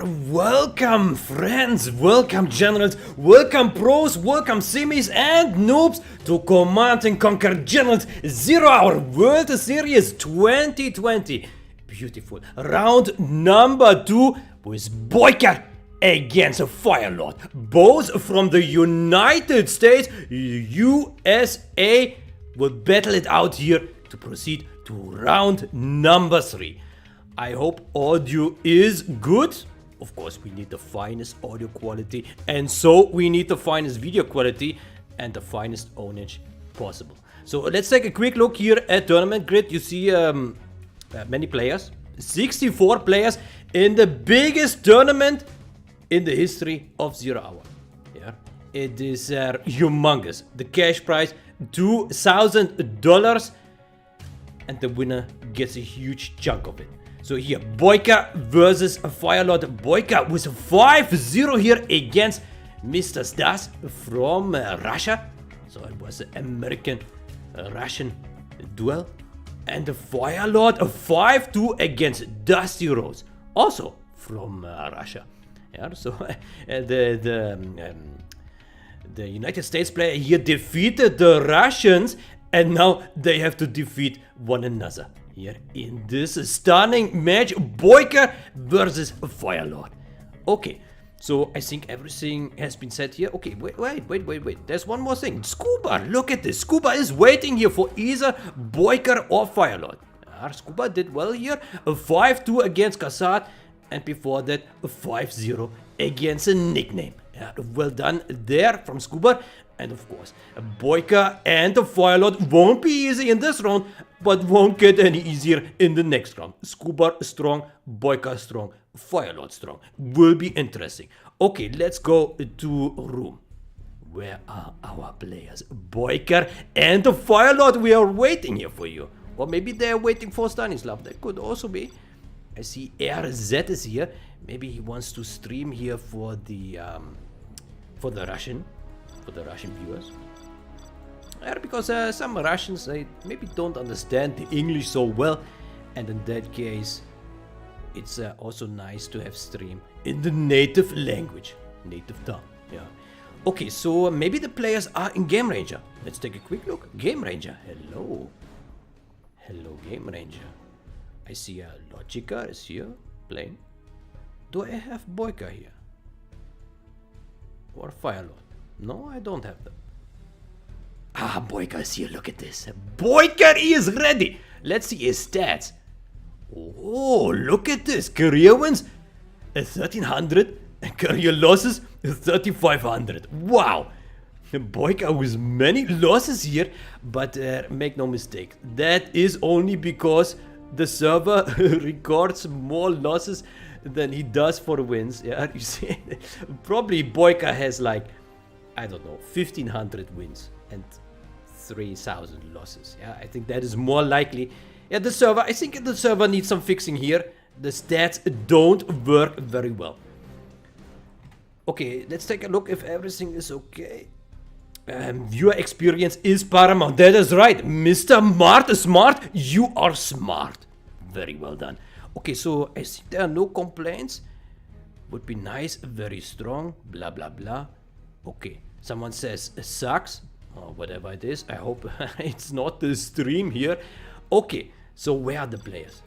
Welcome friends, welcome generals, welcome pros, welcome semis and noobs to Command and Conquer Generals 0 Hour World Series 2020. Beautiful. Round number 2 with BoYcaH against FireLord. Both from the United States, USA will battle it out here to proceed to round number 3. I hope audio is good. Of course, we need the finest audio quality, and so we need the finest video quality and the finest ownage possible. So let's take a quick look here at tournament grid. You see many players, 64 players in the biggest tournament in the history of 0 Hour. Yeah, it is humongous. The cash prize $2,000, and the winner gets a huge chunk of it. So here, BoYcaH versus FireLord. BoYcaH with 5-0 here against Mr. Stas from Russia. So it was an American-Russian duel. And the FireLord, a 5-2 against Dusty Rose, also from Russia. Yeah, so the United States player here defeated the Russians, and now they have to defeat one another. Here in this stunning match, BoYcaH versus FireLord. Okay, so I think everything has been said here. Okay, wait. There's one more thing. Scuba, look at this. Scuba is waiting here for either BoYcaH or FireLord. Scuba did well here. A 5-2 against Kassad, and before that, a 5-0 against a nickname. Yeah, well done there from Scuba. And of course, BoYcaH and the FireLord won't be easy in this round, but won't get any easier in the next round. Scuba strong, BoYcaH strong, FireLord strong. Will be interesting. Okay, let's go to room. Where are our players? BoYcaH and the FireLord, we are waiting here for you. Or maybe they are waiting for Stanislav. That could also be. I see RZ is here. Maybe he wants to stream here for the Russian viewers. Because some Russians, they maybe don't understand the English so well, and in that case it's also nice to have stream in the native language, native tongue. Yeah. Okay, so maybe the players are in Game Ranger. Let's take a quick look. Game Ranger, hello Game Ranger. I see BoYcaH is here playing. Do I have BoYcaH here or FireLord? No, I don't have them. BoYcaH is here, look at this. BoYcaH is ready. Let's see his stats. Oh, look at this. Career wins 1,300 and career losses 3,500. Wow. BoYcaH with many losses here, but make no mistake, that is only because the server records more losses than he does for wins. Yeah, you see, probably BoYcaH has like, I don't know, 1,500 wins and 3,000 losses. Yeah, I think that is more likely. Yeah, I think the server needs some fixing here. The stats don't work very well. Okay, let's take a look if everything is okay. Viewer experience is paramount. That is right, Mr. Smart. You are smart. Very well done. Okay, so I think there are no complaints. Would be nice, very strong, blah blah blah. Okay, someone says sucks, or whatever it is. I hope it's not the stream here. Okay, so where are the players?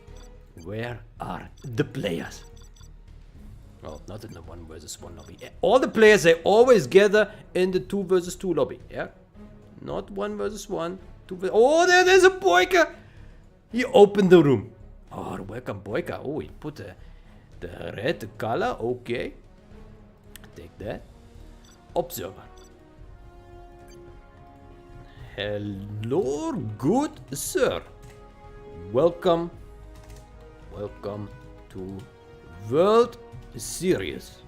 Where are the players? Oh, not in the 1 versus 1 lobby. All the players, they always gather in the 2 versus 2 lobby. Yeah, not 1 versus 1. Oh, there's a BoYcaH. He opened the room. Oh, welcome BoYcaH. Oh, he put the red color. Okay, take that. Observer. Hello, good sir. Welcome to World Series.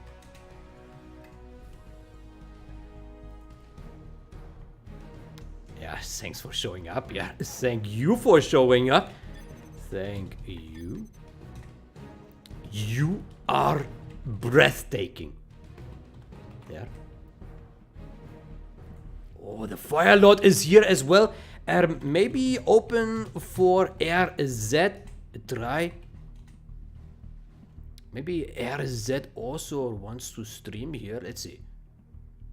Yeah, thanks for showing up. Yeah, thank you for showing up. Thank you. You are breathtaking. Yeah. Oh, the FireLord is here as well. Maybe open for RZ. Try Maybe RZ also wants to stream here. Let's see.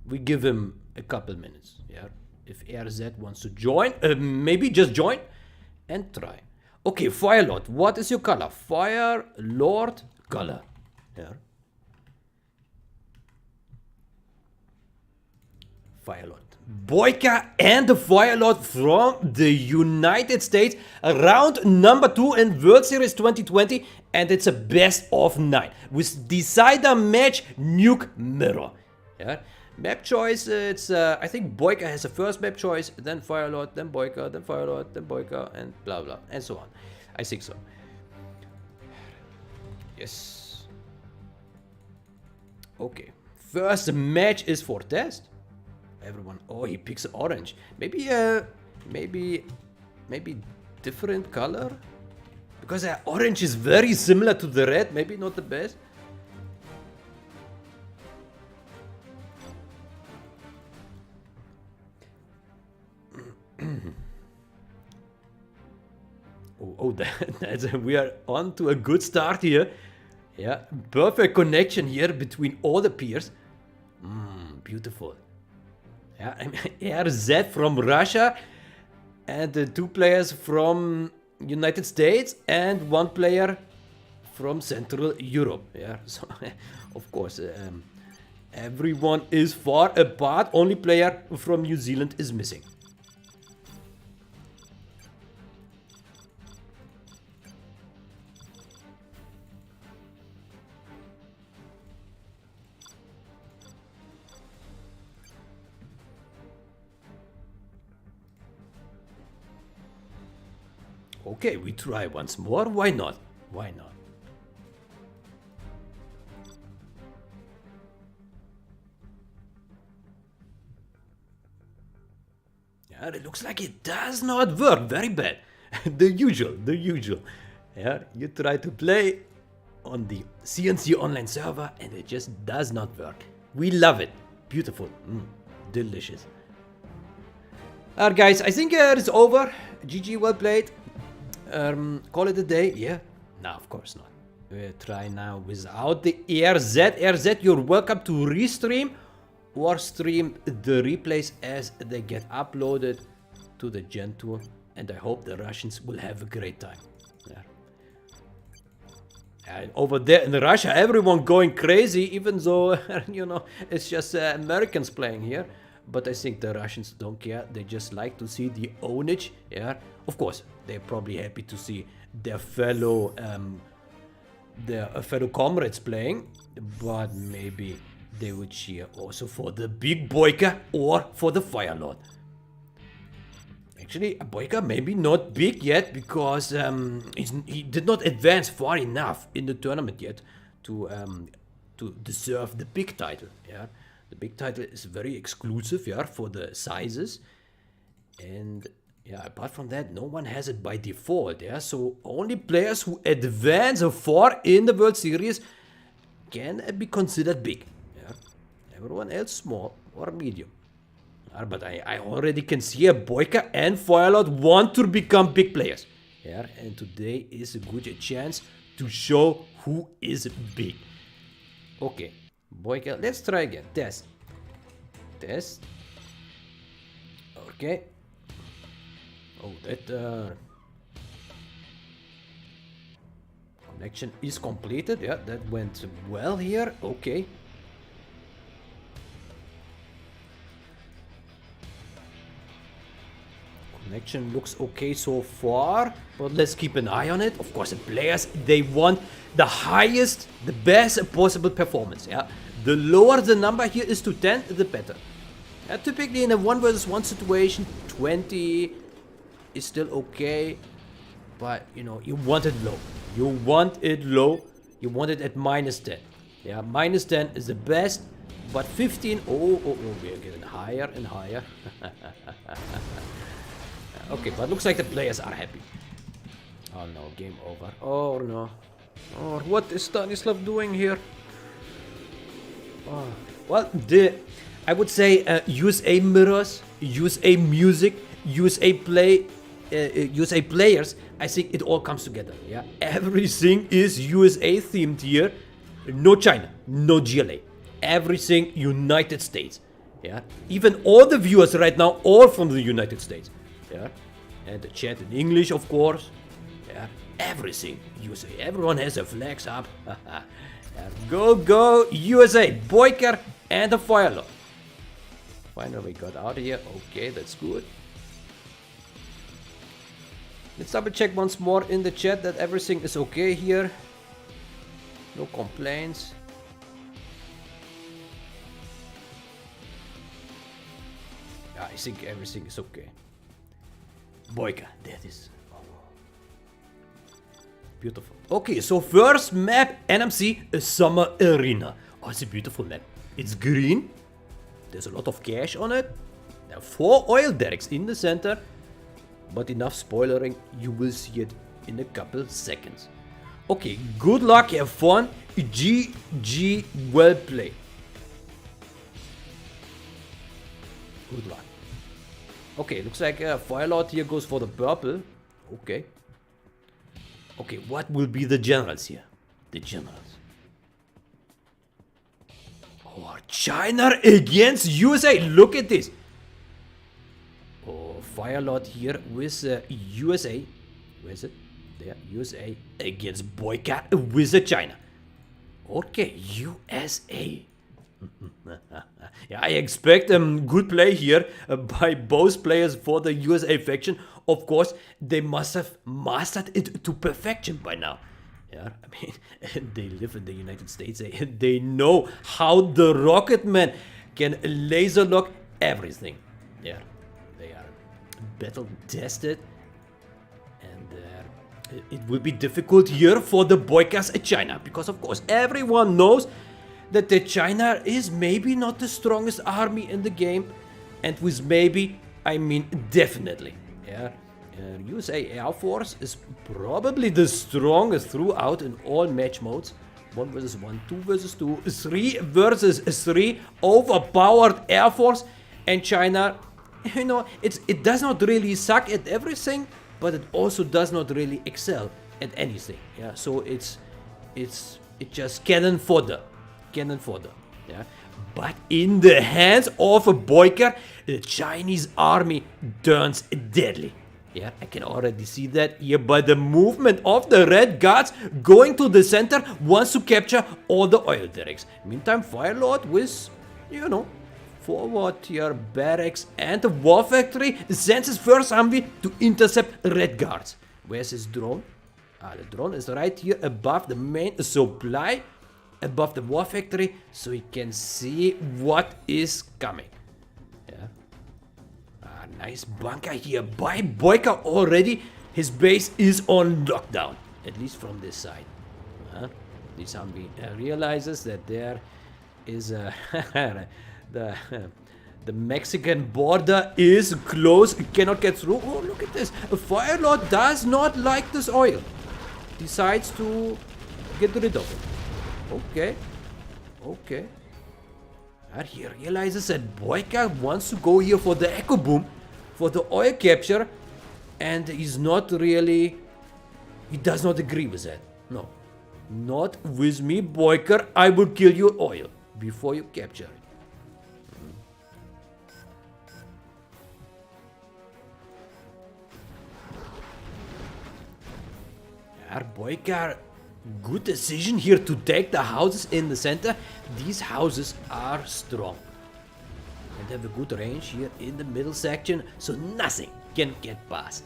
We give him a couple minutes. Yeah. If RZ wants to join, maybe just join and try. Okay, FireLord, what is your color? FireLord color. Yeah. FireLord. BoYcaH and the FireLord from the United States. Round number 2 in World Series 2020. And it's a best of 9. With decider match Nuke Mirror. Yeah. Map choice, it's I think BoYcaH has the first map choice, then FireLord, then BoYcaH, then FireLord, then BoYcaH, and blah blah, and so on. I think so. Yes. Okay. First match is for test. Everyone, oh, he picks orange. Maybe different color? Because orange is very similar to the red, maybe not the best. We are on to a good start here. Yeah, perfect connection here between all the peers. Beautiful. Yeah, RZ from Russia and 2 players from United States and 1 player from Central Europe. Yeah, so of course everyone is far apart. Only player from New Zealand is missing. Okay, we try once more. Why not? Why not? Yeah, it looks like it does not work. Very bad. The usual. Yeah, you try to play on the CNC online server and it just does not work. We love it. Beautiful. Delicious. Alright guys, I think it's over. GG, well played. Call it a day? Yeah? No, of course not. We'll try now without the RZ. RZ, you're welcome to restream or stream the replays as they get uploaded to the Gen Tour. And I hope the Russians will have a great time. Yeah. And over there in Russia, everyone going crazy, even though, you know, it's just Americans playing here. But I think the Russians don't care. They just like to see the ownage. Yeah, of course, they're probably happy to see their fellow comrades playing. But maybe they would cheer also for the big BoYcaH or for the FireLord. Actually, BoYcaH maybe not big yet because he did not advance far enough in the tournament yet to deserve the big title. Yeah. The big title is very exclusive, yeah, for the sizes. And yeah, apart from that, no one has it by default, yeah. So only players who advance far in the World Series can be considered big, yeah. Everyone else small or medium. But I already can see a BoYcaH and FireLord want to become big players. Yeah, and today is a good chance to show who is big. Okay. BoYcaH, let's try again. Test. Okay. Oh, that connection is completed. Yeah, that went well here. Okay. Connection looks okay so far, but let's keep an eye on it. Of course, the players, they want the highest, the best possible performance. Yeah, the lower the number here is to 10, the better. Yeah, typically in a 1 versus 1 situation, 20 is still okay, but you know, you want it low. You want it low. You want it at -10. Yeah, -10 is the best, but 15. Oh, we are getting higher and higher. Okay, but looks like the players are happy. Oh no, game over. Oh no. Oh, what is Stanislav doing here? Oh. Well, I would say USA mirrors, USA music, USA players. I think it all comes together. Yeah, everything is USA themed here. no China, no GLA. Everything United States. Yeah, even all the viewers right now, all from the United States. Yeah, and the chat in English, of course. Yeah, everything USA. Everyone has their flags up. Go USA, BoYcaH and the FireLord. Finally got out of here. Okay, that's good. Let's double check once more in the chat that everything is okay here. No complaints. Yeah, I think everything is okay. BoYcaH, that is beautiful. Okay, so first map, NMC, a summer arena. Oh, it's a beautiful map. It's green. There's a lot of cash on it. There are 4 oil derricks in the center. But enough spoilering, you will see it in a couple seconds. Okay, good luck, have fun. GG, well played. Good luck. Okay, looks like FireLord here goes for the purple. Okay. Okay, what will be the generals here? The generals. Oh, China against USA. Look at this. Oh, FireLord here with USA. Where is it? There, USA against BoYcaH with China. Okay, USA. Yeah, I expect good play here by both players for the USA faction. Of course, they must have mastered it to perfection by now. Yeah, I mean, they live in the United States. They know how the Rocket Man can laser lock everything. Yeah, they are battle tested. And it will be difficult here for the BoYcaH China. Because, of course, everyone knows that the China is maybe not the strongest army in the game. And with maybe, I mean definitely. Yeah, USA Air Force is probably the strongest throughout in all match modes. 1 versus 1, 2 versus 2, 3 versus 3, overpowered Air Force. And China, you know, it does not really suck at everything, but it also does not really excel at anything. Yeah, so it's just cannon fodder. Cannon fodder. Yeah, but in the hands of a BoYcaH, the Chinese army turns deadly. Yeah, I can already see that here by the movement of the red guards going to the center, wants to capture all the oil derricks. Meantime, FireLord with, you know, forward here barracks and the war factory sends his first Humvee to intercept red guards. Where's his drone? The drone is right here above the main supply, above the war factory, so he can see what is coming. Yeah. Nice bunker here by BoYcaH already. His base is on lockdown, at least from this side. This Humvee realizes that there is the Mexican border is close, cannot get through. Oh, look at this. FireLord does not like this oil. Decides to get rid of it. Okay. Okay. And he realizes that BoYcaH wants to go here for the Echo Boom, for the oil capture, and he's not really, he does not agree with that. No. Not with me, BoYcaH. I will kill your oil before you capture it. BoYcaH, good decision here to take the houses in the center. These houses are strong and have a good range here in the middle section, so nothing can get past.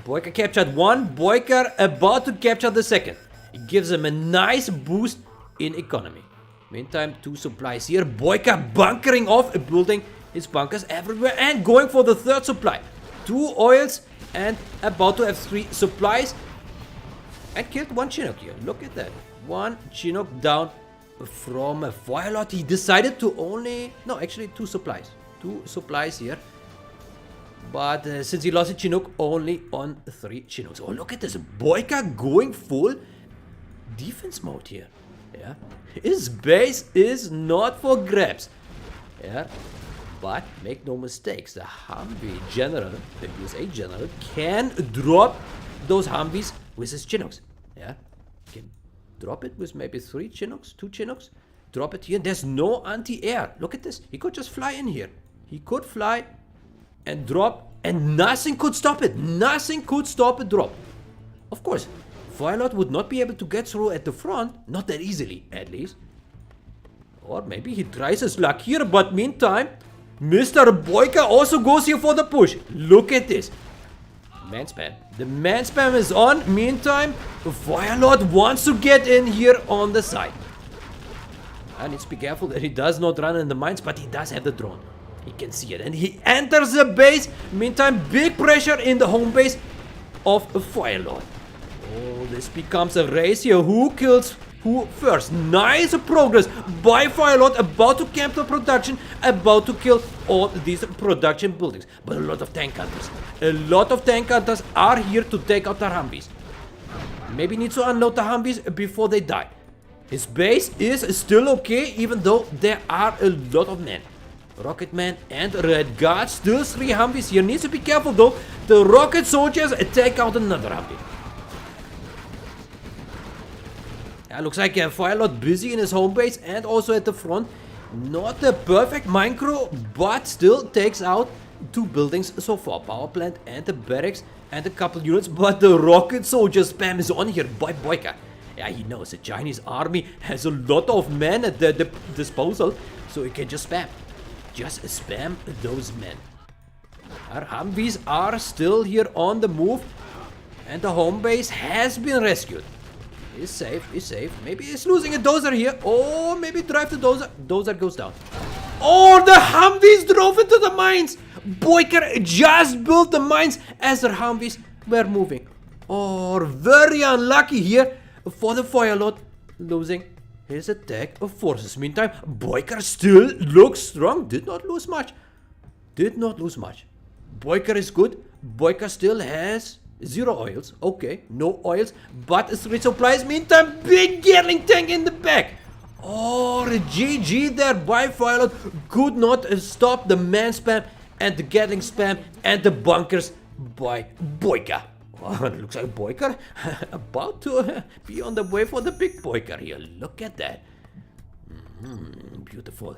BoYcaH captured one. BoYcaH about to capture the second. It gives him a nice boost in economy. Meantime, 2 supplies here. BoYcaH bunkering off, building his bunkers everywhere and going for the 3rd supply. 2 oils and about to have 3 supplies. And killed 1 Chinook here. Look at that. 1 Chinook down from a FireLord. He decided to only, no, actually 2 supplies. 2 supplies here. But since he lost a Chinook, only on 3 Chinooks. Oh, look at this. BoYcaH going full defense mode here. Yeah. His base is not for grabs. Yeah. But make no mistakes. The Humvee general, the USA general, can drop those Humvees with his Chinooks. Yeah. Can Drop it with maybe 3 Chinooks, 2 Chinooks. Drop it here. There's no anti-air. Look at this. He could just fly in here. He could fly and drop, and nothing could stop it. Nothing could stop a drop. Of course, FireLord would not be able to get through at the front. Not that easily, at least. Or maybe he tries his luck here, but meantime, Mr. BoYcaH also goes here for the push. Look at this. Man spam. The man spam is on. Meantime, FireLord wants to get in here on the side. I need to be careful that he does not run in the mines, but he does have the drone. He can see it. And he enters the base. Meantime, big pressure in the home base of FireLord. Oh, this becomes a race here. Who kills who first? Nice progress by FireLord. About to camp the production. About to kill all these production buildings. But a lot of tank hunters. A lot of tank hunters are here to take out the Humvees. Maybe needs to unload the Humvees before they die. His base is still okay, even though there are a lot of men. Rocketman and Red Guard, still 3 Humvees here. Needs to be careful though. The rocket soldiers take out another Humvee. Looks like FireLord busy in his home base and also at the front. Not the perfect micro, but still takes out 2 buildings so far. Power plant and the barracks and a couple units. But the rocket soldier spam is on here by BoYcaH. Yeah, he knows the Chinese army has a lot of men at their disposal, so he can just spam. Just spam those men. Our Humvees are still here on the move, and the home base has been rescued. He's safe, he's safe. Maybe he's losing a dozer here. Oh, maybe drive the dozer. Dozer goes down. Oh, the Humvees drove into the mines. BoYcaH just built the mines as the Humvees were moving. Oh, very unlucky here for the FireLord, losing his attack of forces. Meantime, BoYcaH still looks strong. Did not lose much. Did not lose much. BoYcaH is good. BoYcaH still has 0 oils. Okay, no oils, but 3 supplies. Meantime, big Gatling tank in the back. Oh, GG there by FireLord. Could not stop the man spam and the Gatling spam and the bunkers by BoYcaH. Oh, it looks like BoYcaH about to be on the way for the big BoYcaH here. Look at that. Beautiful.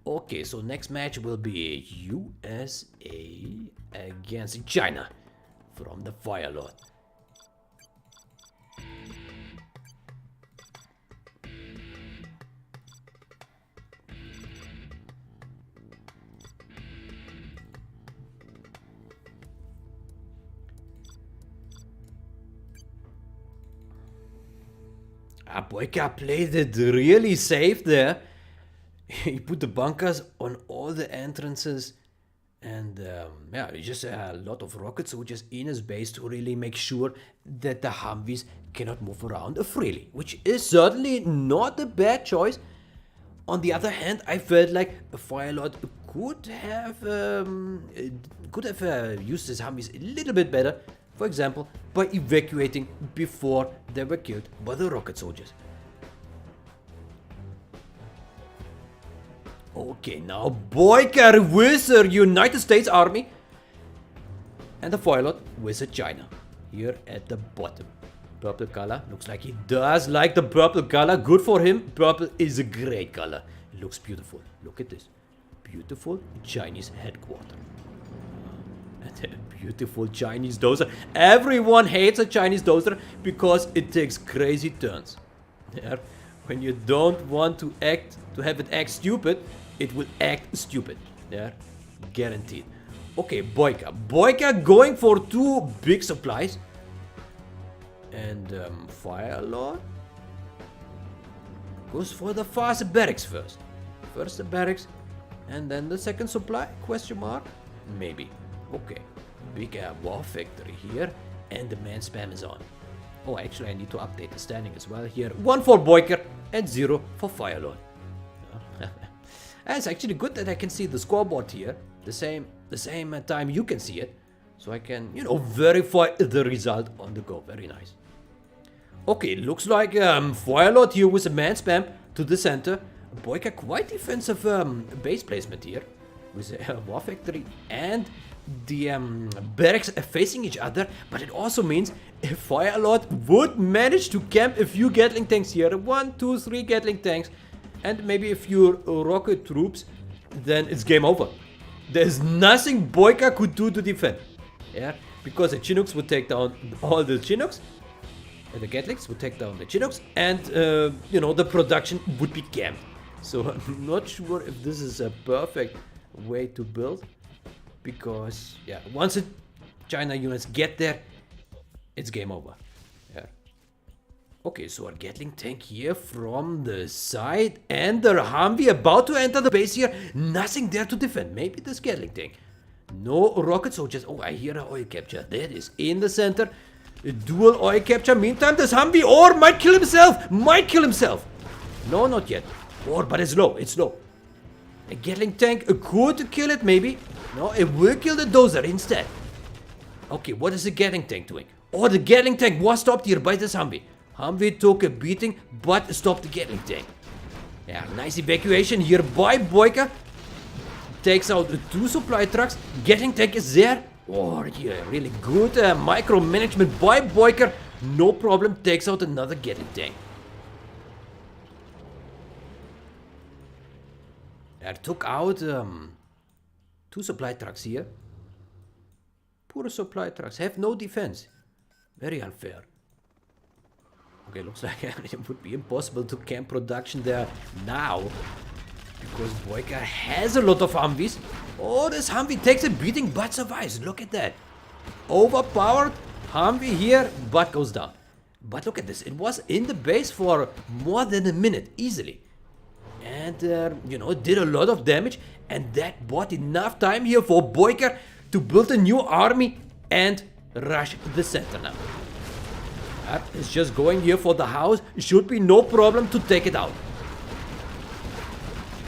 Okay, so next match will be USA against China from the FireLord. BoYcaH played it really safe there. He put the bunkers on all the entrances, and yeah, just a lot of rocket soldiers in his base to really make sure that the Humvees cannot move around freely, which is certainly not a bad choice. On the other hand, I felt like FireLord could have used his Humvees a little bit better. For example, by evacuating before they were killed by the rocket soldiers. Okay, now BoYcaH with the United States Army and the FireLord with the China here at the bottom. Purple color, looks like he does like the purple color. Good for him. Purple is a great color. It looks beautiful. Look at this. Beautiful Chinese headquarters. And a beautiful Chinese dozer. Everyone hates a Chinese dozer because it takes crazy turns. Yeah. When you don't want to have it act stupid, it will act stupid. Yeah, guaranteed. Okay, BoYcaH. BoYcaH going for 2 big supplies. And FireLord goes for the fast barracks first. First the barracks, and then the second supply? Question mark? Maybe. Okay. Big war factory here, and the man spam is on. Oh, actually, I need to update the standing as well here. 1 for BoYcaH and 0 for FireLord. It's actually good that I can see the scoreboard here. The same time you can see it. So I can, verify the result on the go. Very nice. Okay, looks like FireLord here with a man spam to the center. BoYcaH quite defensive base placement here. With a war factory and the barracks facing each other, but it also means if FireLord would manage to camp a few Gatling tanks here, 1, 2, 3 Gatling tanks, and maybe a few rocket troops, then it's game over. There's nothing BoYcaH could do to defend. Yeah, because the Chinooks would take down all the Chinooks, and the Gatlings would take down the Chinooks, and you know, the production would be camped. So I'm not sure if this is a perfect way to build, because yeah, once the China units get there, it's game over. Yeah. Okay, so a Gatling tank here from the side, and the Humvee about to enter the base here. Nothing there to defend. Maybe this Gatling tank. No rocket soldiers. Oh, I hear an oil capture. There it is in the center. A dual oil capture. Meantime, this Humvee or might kill himself. Might kill himself. No, not yet. Or, but it's low. It's low. A Gatling tank could kill it, maybe. No, it will kill the dozer instead. Okay, what is the Gatling tank doing? Oh, the Gatling tank was stopped here by this Humvee. Humvee took a beating, but stopped the Gatling tank. Yeah, nice evacuation here by BoYcaH. Takes out 2 supply trucks. Gatling tank is there. Oh, yeah, really good micromanagement by BoYcaH. No problem, takes out another Gatling tank. I took out 2 supply trucks here. Poor supply trucks, have no defense. Very unfair. Okay, looks like it would be impossible to camp production there now, because BoYcaH has a lot of Humvees. Oh, this Humvee takes a beating but survives. Look at that. Overpowered Humvee here, but goes down. But look at this. It was in the base for more than a minute, easily. And, you know, did a lot of damage. And that bought enough time here for BoYcaH to build a new army and rush the center now. It's just going here for the house. Should be no problem to take it out.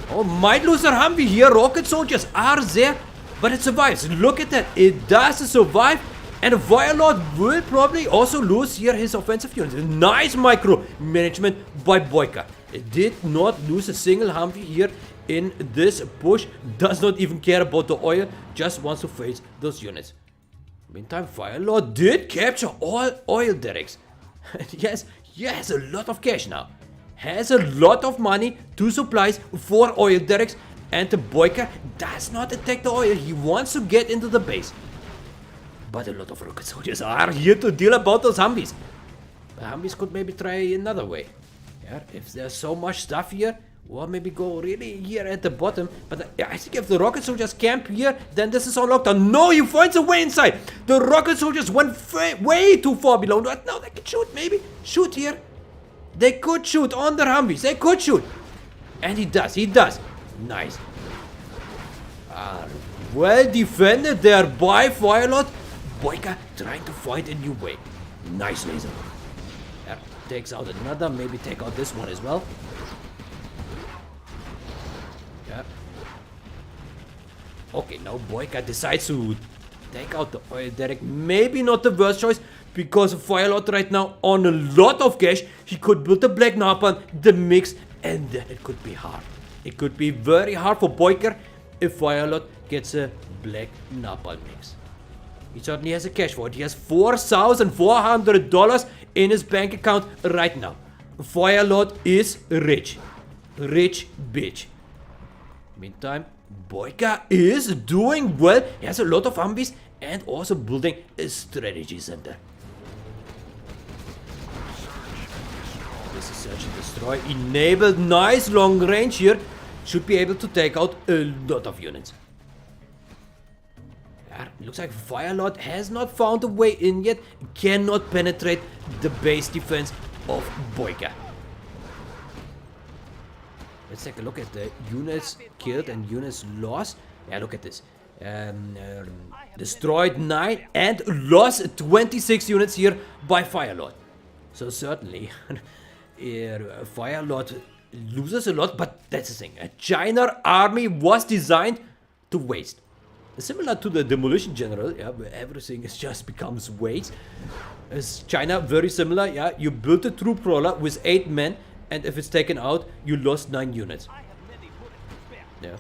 Oh, might lose their Humvee here. Rocket soldiers are there, but it survives. Look at that. It does survive. And FireLord will probably also lose here his offensive units. Nice micro management by BoYcaH. It did not lose a single Humvee here in this push. Does not even care about the oil. Just wants to face those units. Meantime, FireLord did capture all oil derricks. Yes, he has a lot of cash now. Has a lot of money, 2 supplies, 4 oil derricks, and the BoYcaH does not attack the oil. He wants to get into the base. But a lot of rocket soldiers are here to deal about those Humvees. The Humvees could maybe try another way. Yeah, if there's so much stuff here, or maybe go really here at the bottom. But I think if the rocket soldiers camp here, then this is on lockdown. No, he finds a way inside. The rocket soldiers went way too far below. Now they can shoot, maybe. Shoot here. They could shoot on their Humvees. They could shoot. And he does. He does. Nice. Well defended there by FireLord. BoYcaH trying to find a new way. Nice laser. Yeah, takes out another. Maybe take out this one as well. Yeah. Okay, now BoYcaH decides to take out the oil derrick. Maybe not the worst choice, because FireLord right now on a lot of cash. He could build the black napalm, the mix, and then it could be hard. It could be very hard for BoYcaH if FireLord gets a black napalm mix. He certainly has a cash for it. He has $4,400 in his bank account right now. FireLord is rich. Rich bitch. Meantime, BoYcaH is doing well. He has a lot of Humvees and also building a strategy center. This is search and destroy enabled. Nice long range here. Should be able to take out a lot of units. Looks like FireLord has not found a way in yet. Cannot penetrate the base defense of BoYcaH. Let's take a look at the units killed and units lost. Yeah, look at this. Destroyed 9 and lost 26 units here by FireLord. So certainly, FireLord loses a lot, but that's the thing. A China army was designed to waste. Similar to the demolition general, yeah, where everything is just becomes waste. As China, very similar, yeah. You built a troop crawler with 8 men, and if it's taken out, you lost 9 units. Yeah.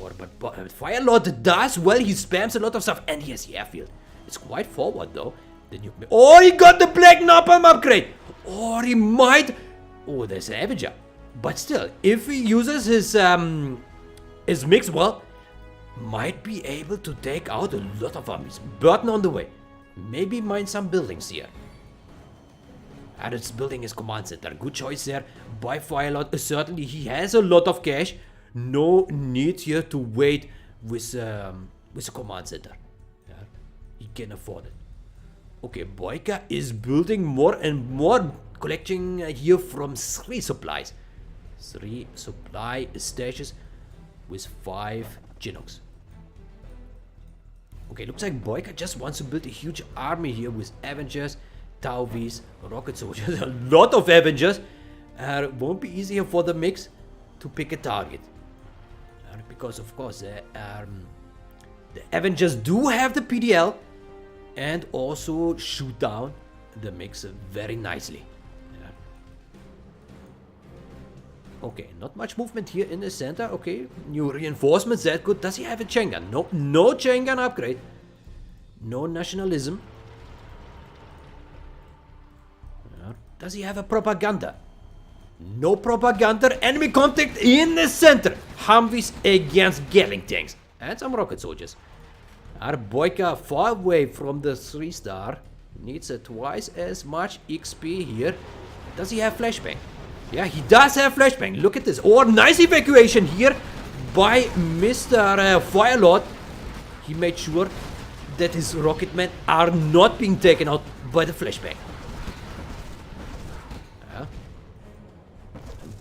Or But FireLord does well. He spams a lot of stuff. And he has the airfield. It's quite forward, though. The nuke. Oh, he got the Black Napalm upgrade. Or he might. Oh, there's an Avenger. But still, if he uses his mix well, might be able to take out a lot of armies. Burton on the way. Maybe mine some buildings here. And it's building his command center. Good choice there by FireLord. Certainly, he has a lot of cash. No need here to wait with a command center. Yeah, he can afford it. Okay, BoYcaH is building more and more, collecting here from 3 supplies. 3 supply stashes with 5 Chinooks. Okay, looks like BoYcaH just wants to build a huge army here with Avengers, Tauvis, rocket soldiers. A lot of Avengers. It won't be easier for the mix to pick a target. Because, of course, the Avengers do have the PDL and also shoot down the mix very nicely. Yeah. Okay, not much movement here in the center. Okay, new reinforcements, that good. Does he have a chain gun? No, no chain gun upgrade. No nationalism. Yeah. Does he have a propaganda? No propaganda. Enemy contact in the center. Humvees against Gatling tanks. And some rocket soldiers. Our BoYcaH far away from the 3-star. Needs twice as much XP here. Does he have flashbang? Yeah, he does have flashbang. Look at this. Oh, nice evacuation here by Mr. FireLord. He made sure that his rocketmen are not being taken out by the flashbang.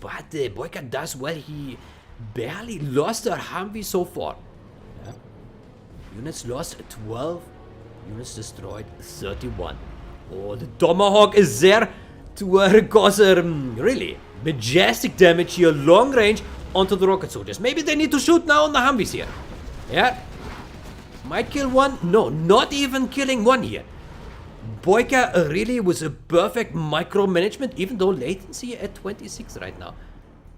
But BoYcaH does well. He barely lost a Humvee so far. Yeah. Units lost 12. Units destroyed 31. Oh, the Tomahawk is there to cause really majestic damage here, long range, onto the rocket soldiers. Maybe they need to shoot now on the Humvees here. Yeah. Might kill one. No, not even killing one here. BoYcaH really was a perfect micromanagement, even though latency at 26 right now.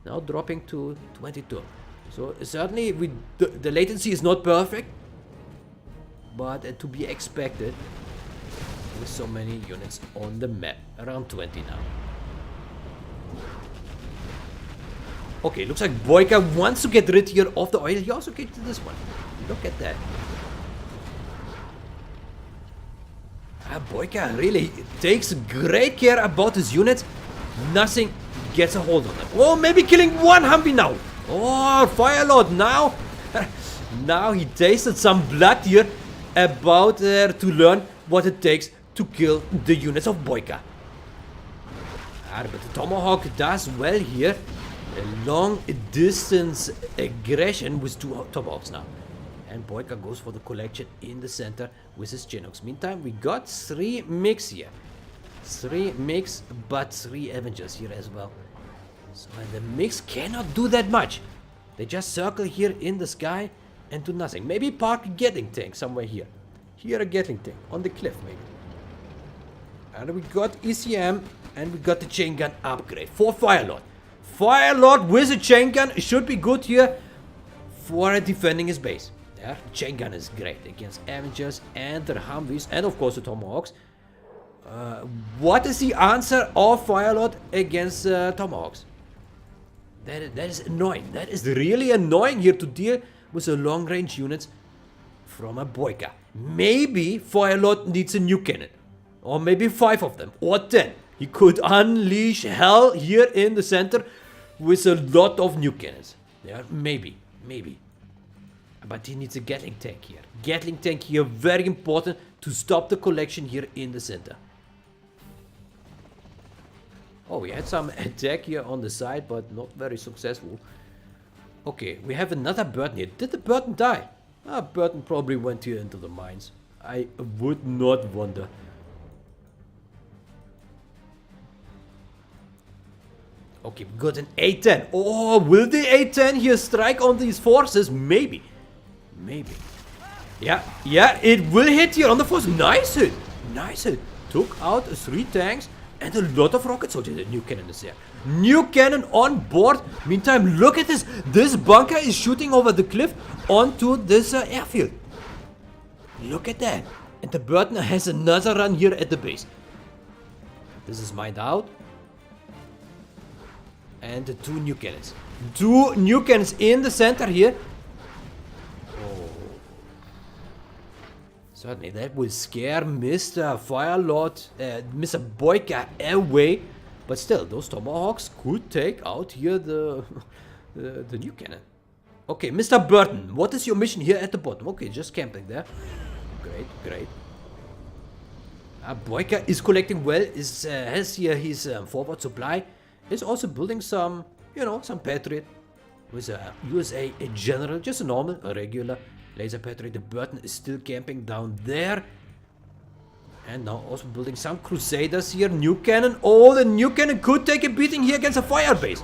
Now dropping to 22. So certainly the latency is not perfect, but to be expected with so many units on the map. Around 20 now. Okay, looks like BoYcaH wants to get rid here of the oil. He also gets this one. Look at that. BoYcaH really takes great care about his units. Nothing gets a hold of them. Oh, maybe killing one Humvee now. Oh, FireLord now. Now he tasted some blood here about to learn what it takes to kill the units of BoYcaH. But the Tomahawk does well here. A long distance aggression with 2 Tomahawks now. And BoYcaH goes for the collection in the center with his Chinooks. Meantime, we got 3 mix here. 3 mix, but 3 Avengers here as well. So the mix cannot do that much. They just circle here in the sky and do nothing. Maybe park a Gatling tank somewhere here. Here a Gatling tank on the cliff maybe. And we got ECM and we got the chain gun upgrade for FireLord. FireLord with a chain gun should be good here for defending his base. Yeah, chain gun is great against Avengers and the Humvees and of course the Tomahawks. What is the answer of FireLord against Tomahawks? That is annoying. That is really annoying here to deal with the long range units from a BoYcaH. Maybe FireLord needs a nuke cannon. Or maybe 5 of them. Or 10. He could unleash hell here in the center with a lot of nuke cannons. Yeah, maybe. But he needs a Gatling tank here. Gatling tank here, very important to stop the collection here in the center. Oh, we had some attack here on the side, but not very successful. Okay, we have another Burton here. Did the Burton die? Burton probably went here into the mines. I would not wonder. Okay, we got an A-10. Oh, will the A-10 here strike on these forces? Maybe. Yeah, it will hit here on the force. Nice hit. Took out 3 tanks And a lot of rocket soldiers. The new cannon is there. New cannon on board. Meantime, look at this. This bunker is shooting over the cliff onto this airfield. Look at that. And the Burton has another run here at the base. This is mined out. And the two new cannons. Two new cannons in the center here. Oh. Certainly that will scare Mr. FireLord, Mr. BoYcaH away. But still, those Tomahawks could take out here the new cannon. Okay, Mr. Burton, what is your mission here at the bottom? Okay, just camping there. Great, great. BoYcaH is collecting well, has here his forward supply. Is also building some, you know, some Patriot. With a USA a general, just a normal, a regular laser Patriot. The Burton is still camping down there. And now also building some Crusaders here. New cannon. Oh, the new cannon could take a beating here against a fire base.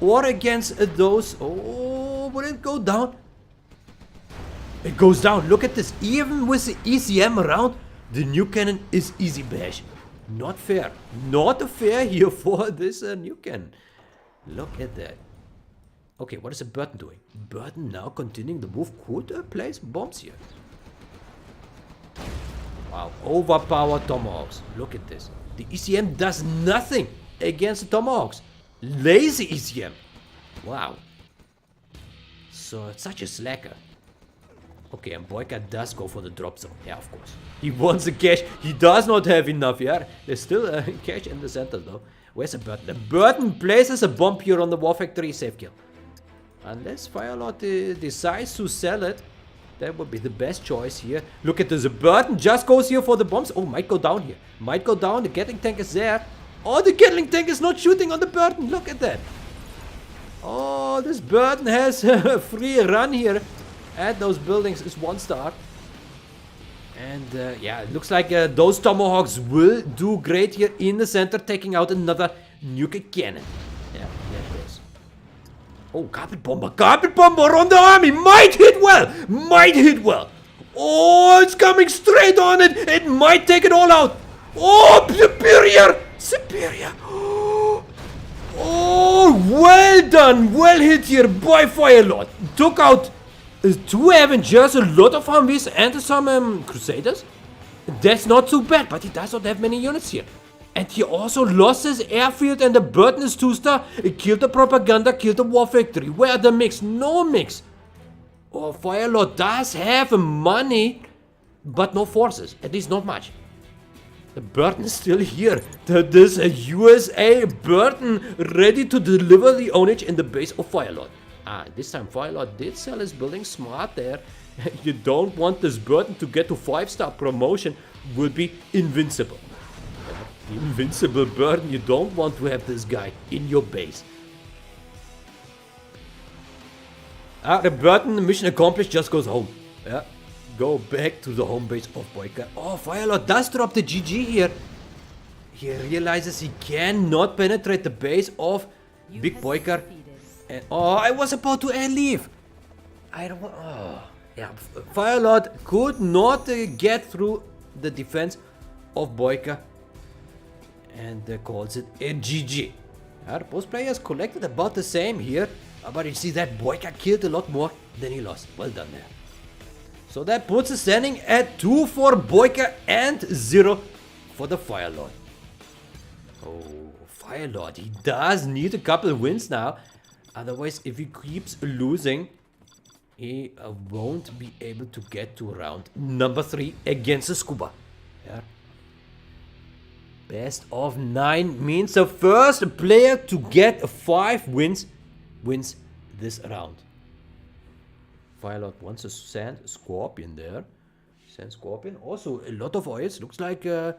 Or against those. Oh, will it go down? It goes down. Look at this. Even with the ECM around, the new cannon is easy bash. Not fair. Not fair here for this new cannon. Look at that. Okay, what is the Burton doing? Burton now continuing the move. Could place bombs here. Wow. Overpowered Tomahawks. Look at this. The ECM does nothing against the Tomahawks. Lazy ECM. Wow. So, it's such a slacker. Okay, and BoYcaH does go for the drop zone. Yeah, of course. He wants the cash. He does not have enough. Yeah, there's still cash in the center though. Where's the Burton? The Burton places a bomb here on the war factory. Safe kill. Unless FireLord decides to sell it, that would be the best choice here. Look at this. The Burton just goes here for the bombs. Oh, might go down here. Might go down. The Gatling tank is there. Oh, the Gatling tank is not shooting on the Burton. Look at that. Oh, this Burton has a free run here at those buildings. Is 1 star. And yeah, it looks like those Tomahawks will do great here in the center, taking out another nuke cannon. Yeah, there it goes. Oh, carpet bomber on the army. Might hit well. Might hit well. Oh, it's coming straight on it. It might take it all out. Oh, superior. Oh, well done. Well hit here by FireLord. Took out 2 Avengers, a lot of Humvees, and some Crusaders. That's not too bad, but he does not have many units here. And he also lost his airfield, and the Burton is 2-star. He killed the propaganda, killed the war factory. Where are the mix? No mix. Oh, FireLord does have money, but no forces. At least not much. The Burton is still here. There's a USA Burton ready to deliver the ownage in the base of FireLord. This time FireLord did sell his building smart there. You don't want this Burton to get to 5-star promotion. Would be invincible. The invincible Burton, you don't want to have this guy in your base. The Burton, mission accomplished, just goes home. Yeah, go back to the home base of BoYcaH. Oh, FireLord does drop the GG here. He realizes he cannot penetrate the base of Big BoYcaH. And, oh, I was about to leave. Yeah, FireLord could not get through the defense of BoYcaH. And calls it a GG. Both players collected about the same here. But you see that BoYcaH killed a lot more than he lost. Well done there. So that puts us standing at 2 for BoYcaH and 0 for the FireLord. Oh, FireLord. He does need a couple of wins now. Otherwise, if he keeps losing, he won't be able to get to round number 3 against the Scuba. Yeah. Best of 9 means the first player to get 5 wins this round. FireLord wants to send Scorpion there. Send Scorpion. Also a lot of oils. Looks like the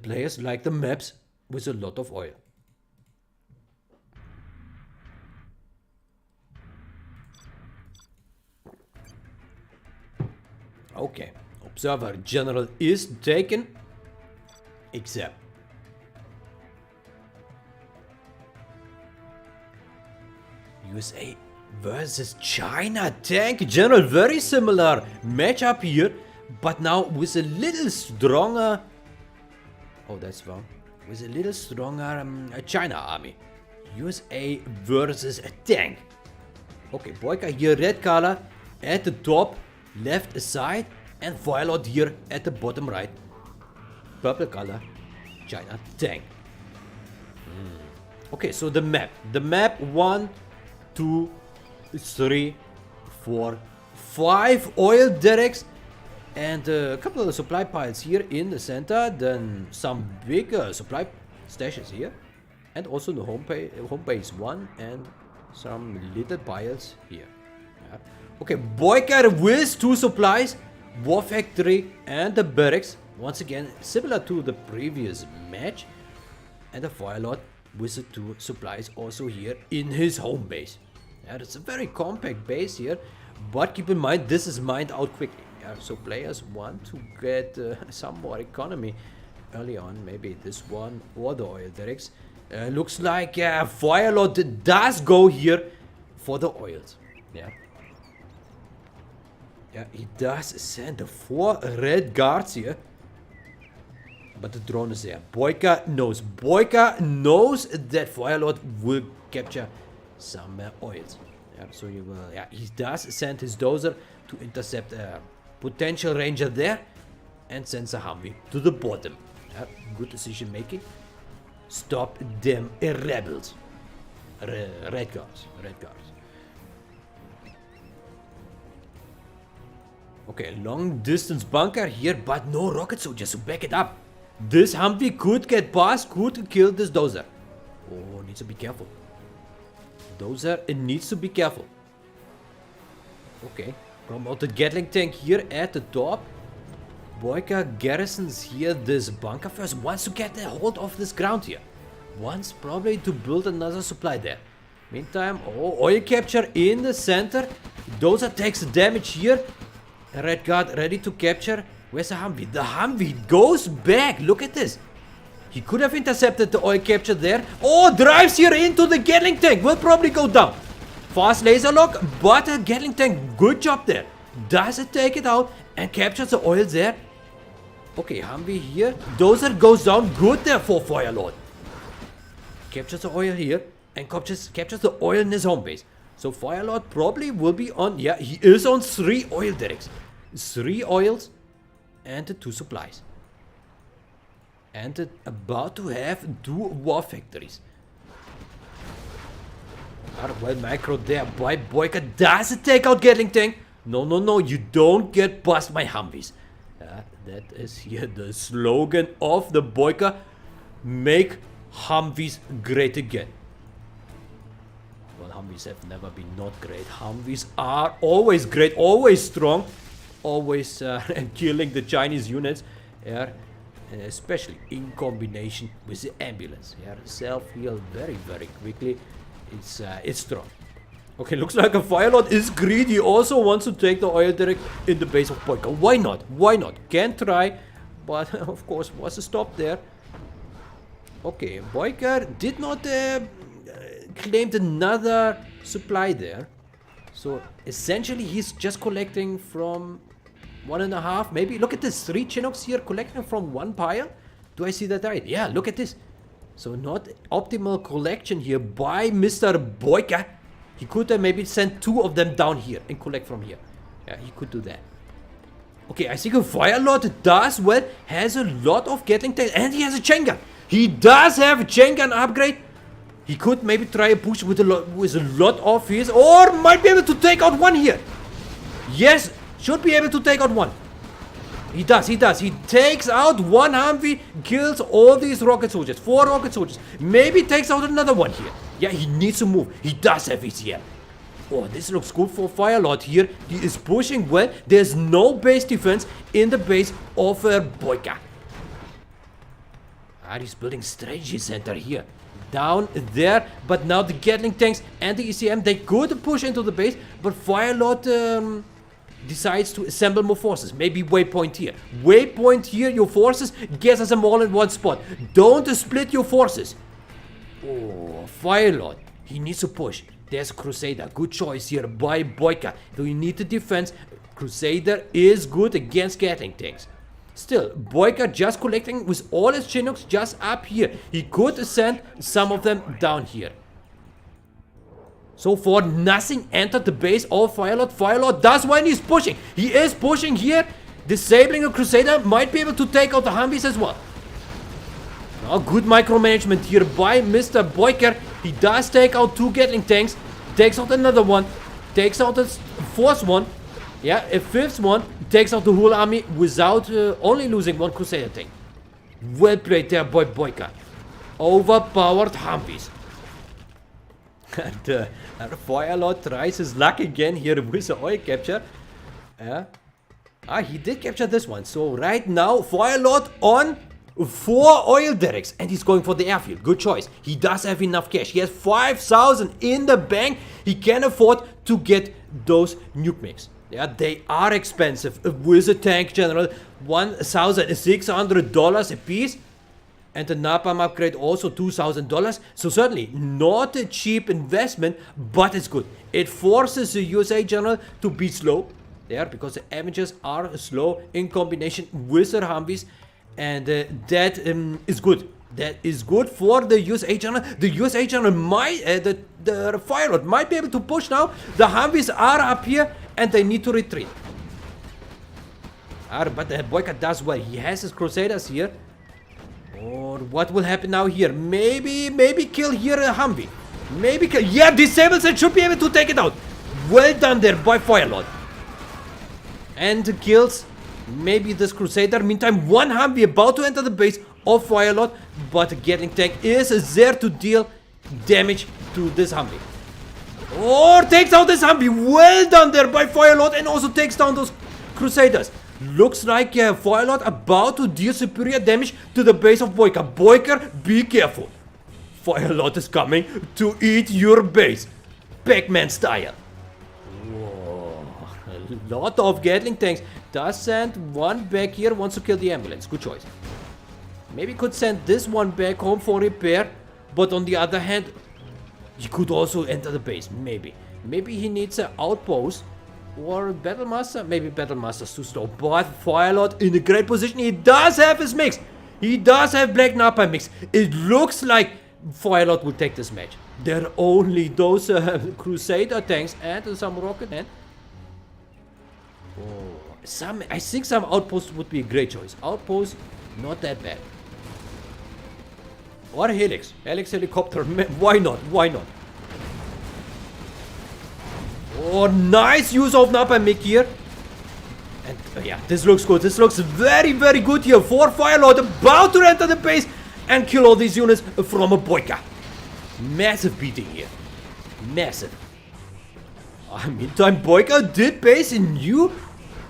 players like the maps with a lot of oil. Okay. Observer General is taken. Except USA versus China tank general. Very similar matchup here, but now with a little stronger. Oh, that's wrong. with a little stronger China army. USA versus a tank. Okay, BoYcaH here, red color at the top, left side, and FireLord here at the bottom right. Purple color, China tank. Okay, so the map. The map 1, 2, 3, 4, 5 oil derricks and a couple of supply piles here in the center. Then some big supply stashes here. And also the home base 1 and some little piles here. Yeah. Okay, BoYcaH with 2 supplies, war factory and the barracks. Once again, similar to the previous match. And the FireLord with the 2 supplies also here in his home base. Yeah, it's a very compact base here. But keep in mind, this is mined out quickly. Yeah, so players want to get some more economy early on. Maybe this one or the oil derricks. Looks like FireLord does go here for the oils. Yeah. Yeah, he does send the 4 red guards here. But the drone is there. BoYcaH knows. BoYcaH knows that FireLord will capture some oils. Yeah, so you will. Yeah, he does send his dozer to intercept a potential ranger there, and sends a Humvee to the bottom. Yeah, good decision making. Stop them rebels. Red guards. Red guards. Okay, long distance bunker here, but no rocket soldiers to back it up. This Humvee could get past, could kill this dozer. Oh, needs to be careful. Dozer, it needs to be careful. Okay, promoted Gatling tank here at the top. BoYcaH garrisons here this bunker first. Wants to get a hold of this ground here. Wants probably to build another supply there. Meantime, oil capture in the center. Dozer takes the damage here. Red guard ready to capture. Where's the Humvee? The Humvee goes back. Look at this. He could have intercepted the oil capture there. Oh, drives here into the Gatling tank. Will probably go down. Fast laser lock, but a Gatling tank. Good job there. Does it take it out and captures the oil there? Okay, Humvee here. Dozer goes down. Good there for FireLord. Captures the oil here and captures the oil in his home base. So FireLord probably will be on. Yeah, he is on 3 oil derricks. 3 oils and 2 supplies. And about to have 2 war factories. Well, macro there by BoYcaH. Does it take out Gatling tank? No, no, no. You don't get past my Humvees. That is here the slogan of the BoYcaH. Make Humvees great again. Well, Humvees have never been not great. Humvees are always great, always strong, always killing the Chinese units. Yeah, especially in combination with the ambulance. Yeah, self-heal very, very quickly. It's strong. Okay, looks like a FireLord is greedy. Also wants to take the oil derrick in the base of BoYcaH. Why not? Why not? Can try, but of course was a stop there. Okay, BoYcaH did not claim another supply there. So essentially he's just collecting from 1.5, maybe. Look at this, 3 Chinooks here collecting from 1 pile. Do I see that right? Yeah, look at this. So not optimal collection here by Mr. BoYcaH. He could have maybe sent 2 of them down here and collect from here. Yeah, he could do that. Okay, I think a FireLord does well. Has a lot of Gatling tanks and he has a chain gun. He does have a chain gun upgrade. He could maybe try a push with a lot of his, or might be able to take out 1 here. Yes, should be able to take out 1. He does. He takes out 1 Humvee, kills all these rocket soldiers. 4 rocket soldiers. Maybe takes out another 1 here. Yeah, he needs to move. He does have ECM. Oh, this looks good for FireLord here. He is pushing well. There's no base defense in the base of BoYcaH. He's building strategy center here. Down there. But now the Gatling tanks and the ECM, they could push into the base. But FireLord decides to assemble more forces. Maybe waypoint here. Waypoint here your forces. Gathers them all in one spot. Don't split your forces. Oh, FireLord. He needs to push. There's Crusader. Good choice here by BoYcaH. So you need the defense. Crusader is good against Gatling tanks. Still, BoYcaH just collecting with all his Chinooks just up here. He could send some of them down here. So far, nothing entered the base of FireLord. FireLord does when he's pushing. He is pushing here. Disabling a Crusader, might be able to take out the Humvees as well. Now, good micromanagement here by Mr. BoYcaH. He does take out 2 Gatling tanks. Takes out another one. Takes out a 4th one. Yeah, a 5th one. Takes out the whole army without only losing 1 Crusader tank. Well played there by BoYcaH. Overpowered Humvees. And FireLord tries his luck again here with the oil capture. He did capture this one. So right now, FireLord on 4 oil derricks. And he's going for the airfield. Good choice. He does have enough cash. He has 5,000 in the bank. He can afford to get those nuke mix. Yeah, they are expensive. With a tank general, $1,600 a piece. And the napalm upgrade also $2,000. So certainly not a cheap investment, but it's good. It forces the USA general to be slow there because the Avengers are slow in combination with their Humvees. And that is good. That is good for the USA general. The USA general might, the FireLord might be able to push now. The Humvees are up here and they need to retreat. But BoYcaH does well. He has his Crusaders here. Or what will happen now here? Maybe kill here a Humvee. Maybe kill. Yeah, disables and should be able to take it out. Well done there by FireLord. And kills maybe this Crusader. Meantime, 1 Humvee about to enter the base of FireLord. But the Gatling tank is there to deal damage to this Humvee. Or takes out this Humvee. Well done there by FireLord. And also takes down those Crusaders. Looks like FireLord about to deal superior damage to the base of BoYcaH. BoYcaH, be careful. FireLord is coming to eat your base. Pac-Man style. Whoa. A lot of Gatling tanks. Does send 1 back here. Wants to kill the ambulance. Good choice. Maybe could send this one back home for repair. But on the other hand, he could also enter the base. Maybe he needs an outpost. Or Battlemaster? Maybe Battlemaster's too slow. But FireLord in a great position. He does have his mix. He does have Black Napalm mix. It looks like FireLord will take this match. There are only those Crusader tanks and some rocket and... I think some outposts would be a great choice. Outposts, not that bad. Or Helix. Helix helicopter. Why not? Why not? Oh, nice use of Napalm mic here. And yeah, this looks good. This looks very, very good here for FireLord. About to enter the base and kill all these units from a BoYcaH. Massive beating here. Massive. Meantime, BoYcaH did base a new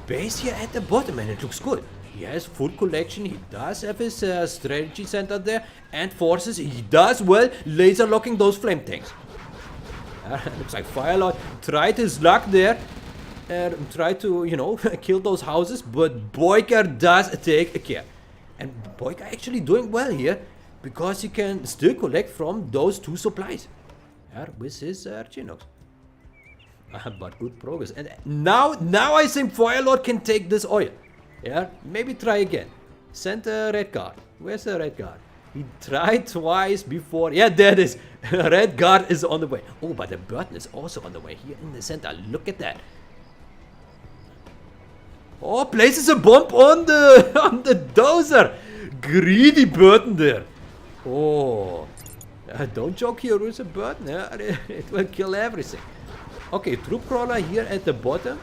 base here at the bottom and it looks good. He has full collection. He does have his strategy center there and forces. He does well laser locking those flame tanks. Looks like FireLord tried his luck there and tried to, you know, kill those houses, but BoYcaH does take care. And BoYcaH actually doing well here because he can still collect from those 2 supplies with his Chinooks. But good progress. And now I think FireLord can take this oil. Yeah, maybe try again. Send a Red Guard. Where's the Red Guard? He tried twice before. Yeah, there it is. Red Guard is on the way. Oh, but the Burton is also on the way here in the center. Look at that. Oh, places a bomb on the dozer. Greedy Burton there. Oh, don't joke here with a Burton. Yeah? It will kill everything. Okay, troop crawler here at the bottom.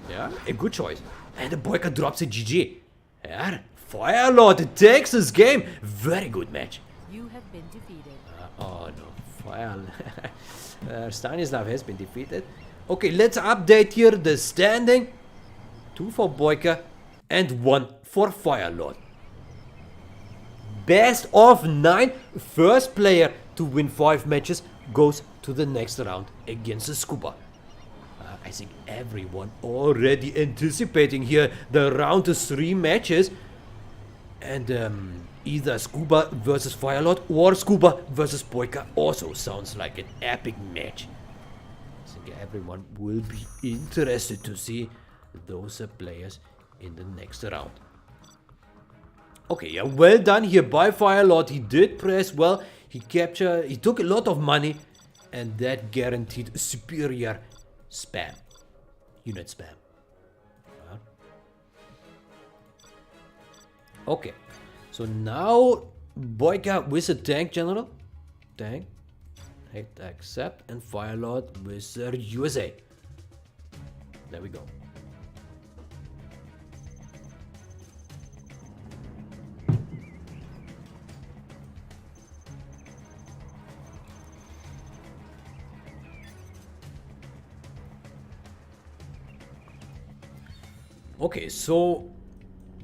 Yeah, a good choice. And the BoYcaH drops a GG. Yeah, FireLord takes this game. Very good match. You have been defeated. Oh no, Stanislav has been defeated. Okay, let's update here the standing. 2 for BoYcaH and 1 for FireLord. Best of 9. First player to win 5 matches goes to the next round against the Scuba. I think everyone already anticipating here the round 3 matches. And either Scuba versus FireLord or Scuba versus BoYcaH also sounds like an epic match. I think everyone will be interested to see those players in the next round. Okay, yeah, well done here by FireLord. He did press well. He took a lot of money, and that guaranteed superior spam. Unit spam. Okay, so now BoYcaH with a tank general. Tank. Hit accept, and FireLord with USA. There we go. Okay, so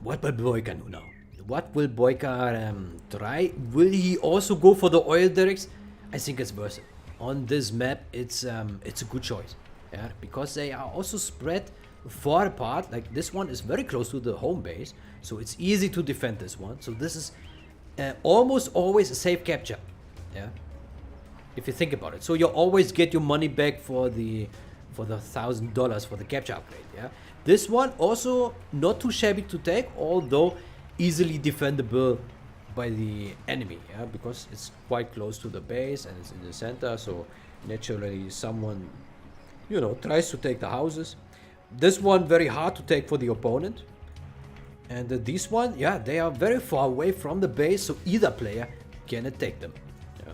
what will BoYcaH do now? What will BoYcaH try? Will he also go for the oil derricks? I think it's worth it. On this map, it's a good choice, yeah, because they are also spread far apart. Like this one is very close to the home base, so it's easy to defend this one. So this is almost always a safe capture, yeah, if you think about it. So you always get your money back for the $1,000 for the capture upgrade, yeah. This one also not too shabby to take, although easily defendable by the enemy, yeah, because it's quite close to the base and it's in the center, so naturally someone, you know, tries to take the houses. This one very hard to take for the opponent, and these one, yeah, they are very far away from the base, so either player can attack them. Yeah.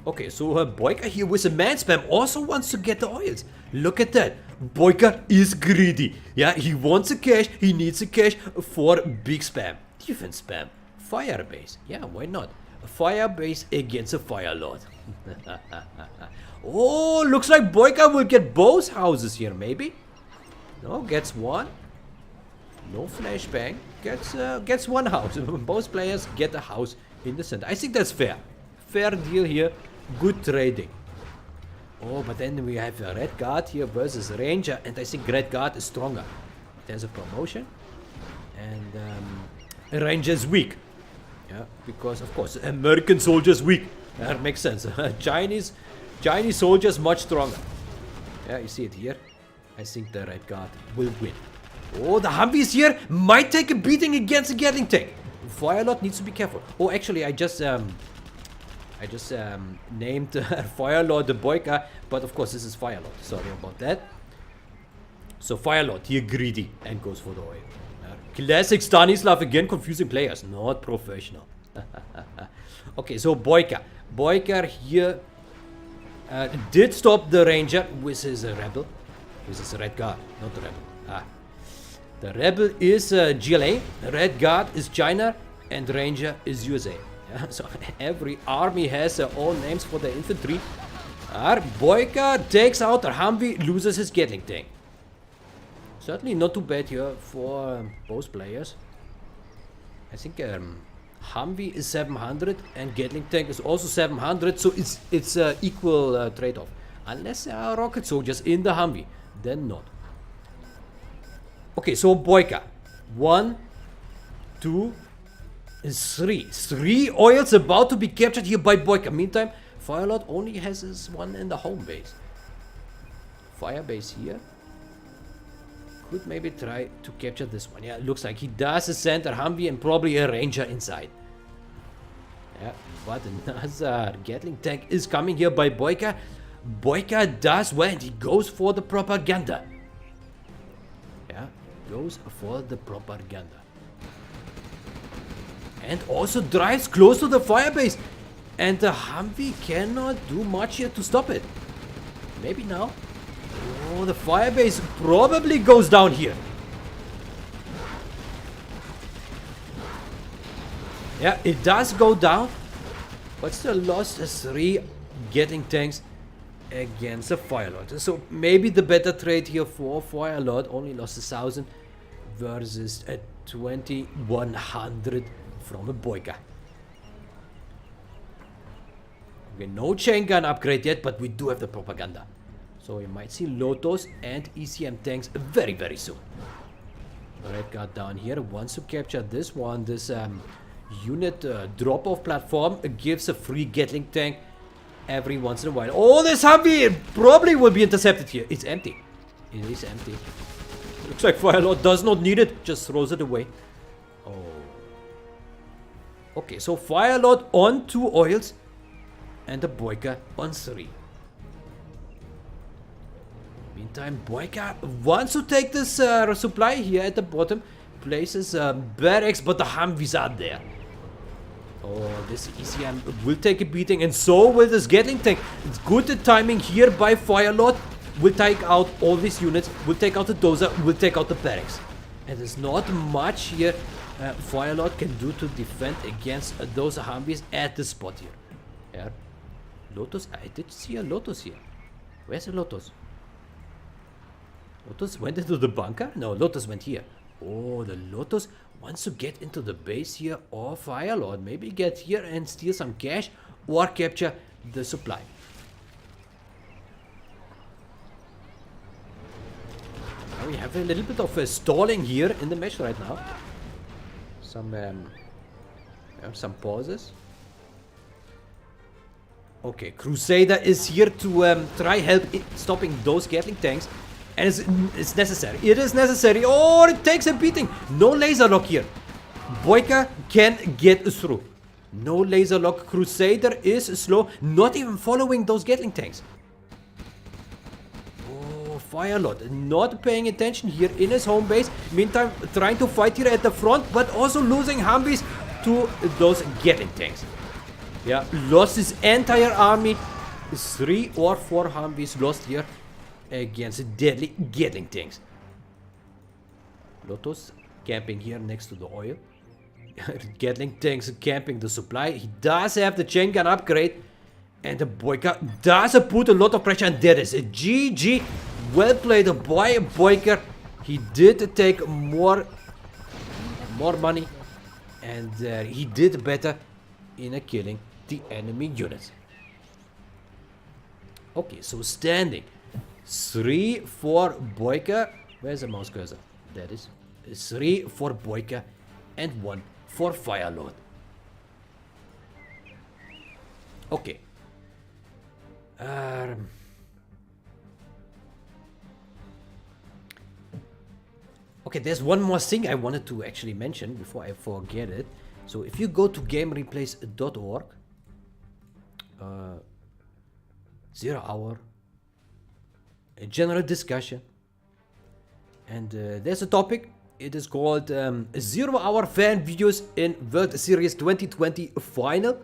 Okay, so BoYcaH here with a man spam also wants to get the oils. Look at that. BoYcaH is greedy. Yeah, he wants a cash, he needs a cash for big spam. Defense spam. Firebase. Yeah, why not? A Firebase against a FireLord. Oh, looks like BoYcaH will get both houses here, maybe? No, gets one. No flashbang. Gets one house. Both players get a house in the center. I think that's fair. Fair deal here. Good trading. Oh, but then we have a Red Guard here versus Ranger, and I think Red Guard is stronger. There's a promotion, and Ranger is weak. Yeah, because of course American soldiers weak. That makes sense. Chinese soldiers much stronger. Yeah, you see it here. I think the Red Guard will win. Oh, the Humvees here might take a beating against a Gatling tank. FireLord needs to be careful. Oh, actually, I just named FireLord the BoYcaH, but of course this is FireLord. Sorry about that. So FireLord here greedy and goes for the oil. Classic Stanislav again, confusing players, not professional. Okay, so BoYcaH here did stop the Ranger with his Rebel, with his Red Guard, not the Rebel. The Rebel is GLA, Red Guard is China, and Ranger is USA. So every army has their own names for the infantry. BoYcaH takes out a Humvee, loses his Gatling tank. Certainly not too bad here for both players. I think Humvee is 700 and Gatling tank is also 700, so it's equal trade-off. Unless there are rocket soldiers in the Humvee, then not. Okay, so BoYcaH. 1, 2, 3. 3 oils about to be captured here by BoYcaH. Meantime, FireLord only has his one in the home base. Firebase here. Could maybe try to capture this one. Yeah, it looks like he does a center Humvee and probably a Ranger inside. Yeah, but another Gatling tank is coming here by BoYcaH. BoYcaH does well and he goes for the propaganda. Yeah, goes for the propaganda. And also drives close to the firebase. And the Humvee cannot do much here to stop it. Maybe now. Oh, the firebase probably goes down here. Yeah, it does go down. But still lost 3 Gatling tanks against the FireLord. So maybe the better trade here for FireLord. Only lost 1,000 versus 2,100 from a BoYcaH. Okay, no chain gun upgrade yet, but we do have the propaganda. So we might see Lotos and ECM tanks very, very soon. Red Guard down here wants to capture this one. This unit drop-off platform gives a free Gatling tank every once in a while. Oh, this Humvee probably will be intercepted here. It's empty. It is empty. Looks like FireLord does not need it. Just throws it away. Oh. Okay, so FireLord on 2 oils. And the BoYcaH on 3. Meantime, BoYcaH wants to take this supply here at the bottom. Places barracks, but the Humvees are there. Oh, this ECM will take a beating, and so will this Gatling tank. It's good timing here by FireLord. Will take out all these units, will take out the dozer, will take out the barracks. And there's not much here FireLord can do to defend against those Humvees at this spot here. Yeah. Lotus, I did see a Lotus here. Where's the Lotus? Lotus went into the bunker? No, Lotus went here. Oh, the Lotus wants to get into the base here of FireLord. Maybe get here and steal some cash or capture the supply. Now we have a little bit of a stalling here in the match right now. Some pauses. Okay, Crusader is here to try help stopping those Gatling tanks. And it's necessary. It is necessary. Oh, it takes a beating. No laser lock here. BoYcaH can get through. No laser lock. Crusader is slow. Not even following those Gatling tanks. Oh, FireLord not paying attention here in his home base. Meantime, trying to fight here at the front, but also losing Humvees to those Gatling tanks. Yeah, lost his entire army. 3 or 4 Humvees lost here against deadly Gatling tanks. Lotus camping here next to the oil. Gatling tanks camping the supply. He does have the chain gun upgrade. And the BoYcaH does put a lot of pressure, and that is a GG. Well played by BoYcaH. He did take more money, and he did better in killing the enemy units. Okay, so standing 3 for BoYcaH. Where's the mouse cursor? That is 3 for BoYcaH and 1 for FireLord. Okay. Okay, there's one more thing I wanted to actually mention before I forget it. So if you go to gamereplays.org, 0 hour, a general discussion, and there's a topic. It is called 0 hour fan videos in World Series 2020 final.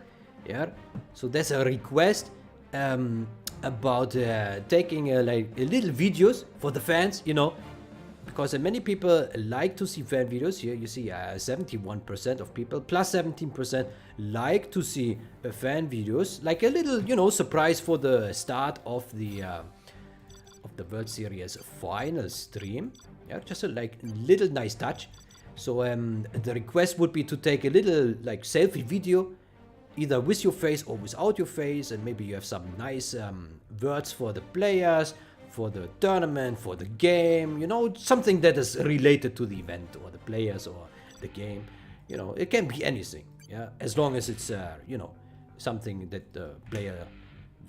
Yeah, so there's a request about taking like little videos for the fans, you know, because many people like to see fan videos. Here you see 71% of people plus 17% like to see fan videos, like a little, you know, surprise for the start of the World Series final stream. Yeah, just a like little nice touch. So the request would be to take a little like selfie video, either with your face or without your face, and maybe you have some nice words for the players, for the tournament, for the game, you know, something that is related to the event or the players or the game. You know, it can be anything, yeah, as long as it's you know, something that the player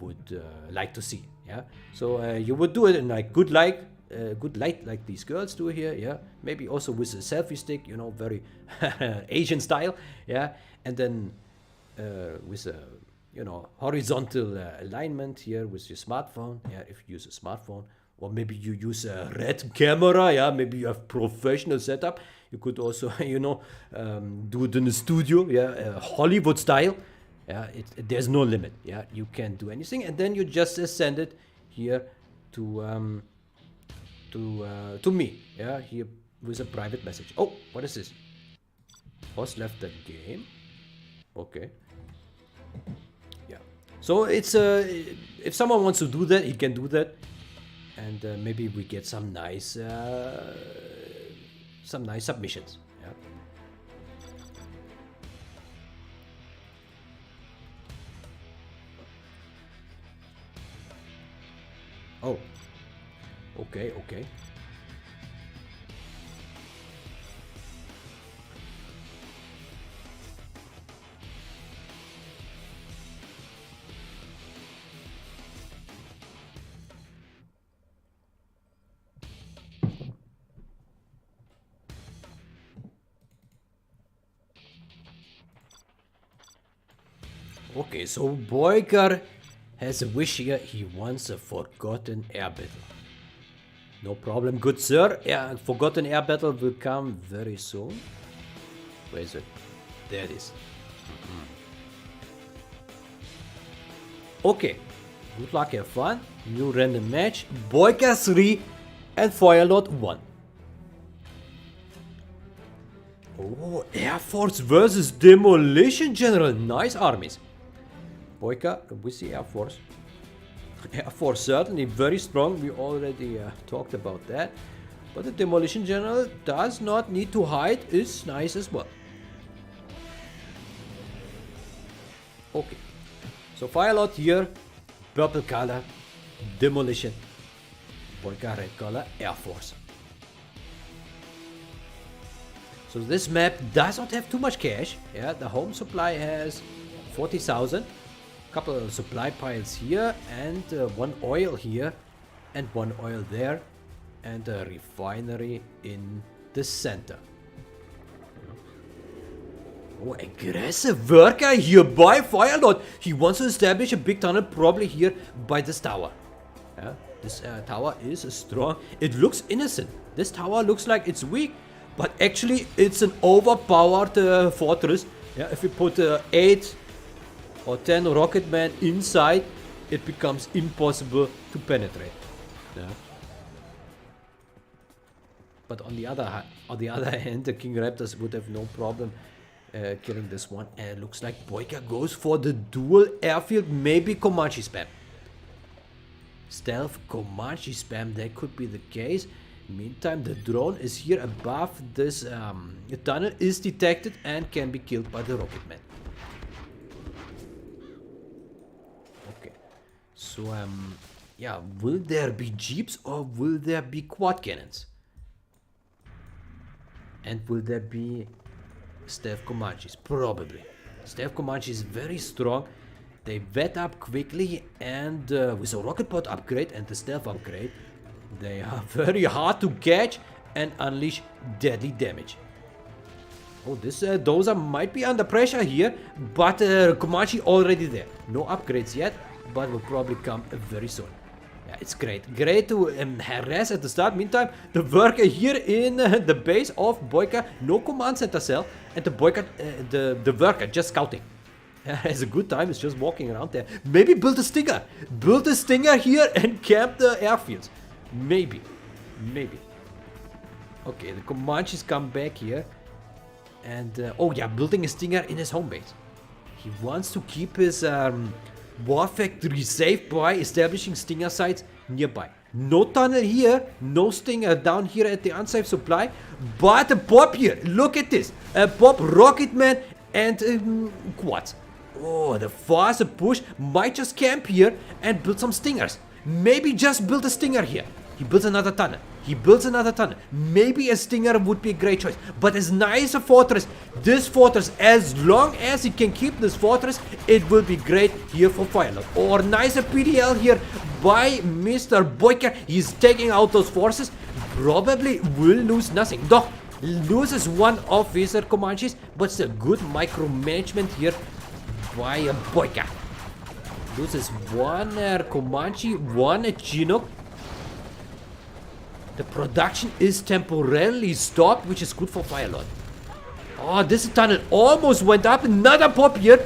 would like to see. Yeah, so you would do it in like good light like these girls do here. Yeah, maybe also with a selfie stick, you know, very Asian style. Yeah, and then with a, you know, horizontal alignment here with your smartphone. Yeah, if you use a smartphone, or maybe you use a red camera. Yeah, maybe you have professional setup. You could also, you know, do it in the studio. Yeah, Hollywood style. Yeah, there's no limit. Yeah, you can do anything, and then you just send it here to me. Yeah, here with a private message. Oh, what is this? Boss left the game. Okay. Yeah. So it's if someone wants to do that, he can do that, and maybe we get some nice submissions. Yeah. Oh, okay. Okay, so BoYcaH has a wish here. He wants a Forgotten Air Battle. No problem, good sir. Yeah, Forgotten Air Battle will come very soon. Where is it? There it is. Okay, good luck, have fun. New random match. BoYcaH 3 and FireLord 1. Oh, Air Force versus Demolition General. Nice armies. BoYcaH with the Air Force. Air Force certainly very strong. We already talked about that. But the Demolition General does not need to hide. Is nice as well. Okay. So FireLord here. Purple color. Demolition. BoYcaH red color. Air Force. So this map does not have too much cash. Yeah, the home supply has 40,000. Couple of supply piles here and one oil here and one oil there and a refinery in the center. Oh, aggressive worker here by FireLord. He wants to establish a big tunnel probably here by this tower. Yeah, this tower is strong. It looks innocent. This tower looks like it's weak, but actually it's an overpowered fortress. Yeah, if you put 8 or 10 rocketmen inside, it becomes impossible to penetrate. Yeah. But on the other hand, the King Raptors would have no problem killing this one. And it looks like BoYcaH goes for the dual airfield, maybe Comanche spam. Stealth Comanche spam, that could be the case. Meantime, the drone is here above this tunnel, is detected and can be killed by the rocketman. So, yeah, will there be jeeps or will there be quad cannons? And will there be stealth Comanches? Probably. Stealth Comanche is very strong. They vet up quickly and with a rocket pod upgrade and the stealth upgrade, they are very hard to catch and unleash deadly damage. Oh, those might be under pressure here, but Comanche already there. No upgrades yet, but will probably come very soon. Yeah, it's great. Great to harass at the start. Meantime, the worker here in the base of BoYcaH, no command center cell, and the BoYcaH, the worker just scouting. Has a good time, it's just walking around there. Maybe build a stinger. Build a stinger here and camp the airfields. Maybe. Maybe. Okay, the Comanches come back here. And, oh yeah, building a stinger in his home base. He wants to keep his war factory safe by establishing stinger sites nearby. No tunnel here, no stinger down here at the unsafe supply, but a pop here. Look at this. A pop rocketman and quads. Oh, the faster push might just camp here and build some stingers. Maybe just build a stinger here. He builds another tunnel. He builds another tunnel. Maybe a stinger would be a great choice. But as nice a fortress, this fortress, as long as it can keep this fortress, it will be great here for FireLord. Or nicer PDL here by Mr. BoYcaH. He's taking out those forces. Probably will lose nothing. Though, loses one of his Comanches, but still good micromanagement here by BoYcaH. Loses one Comanche, one Chinook. The production is temporarily stopped, which is good for FireLord. Oh, this tunnel almost went up. Another pop here.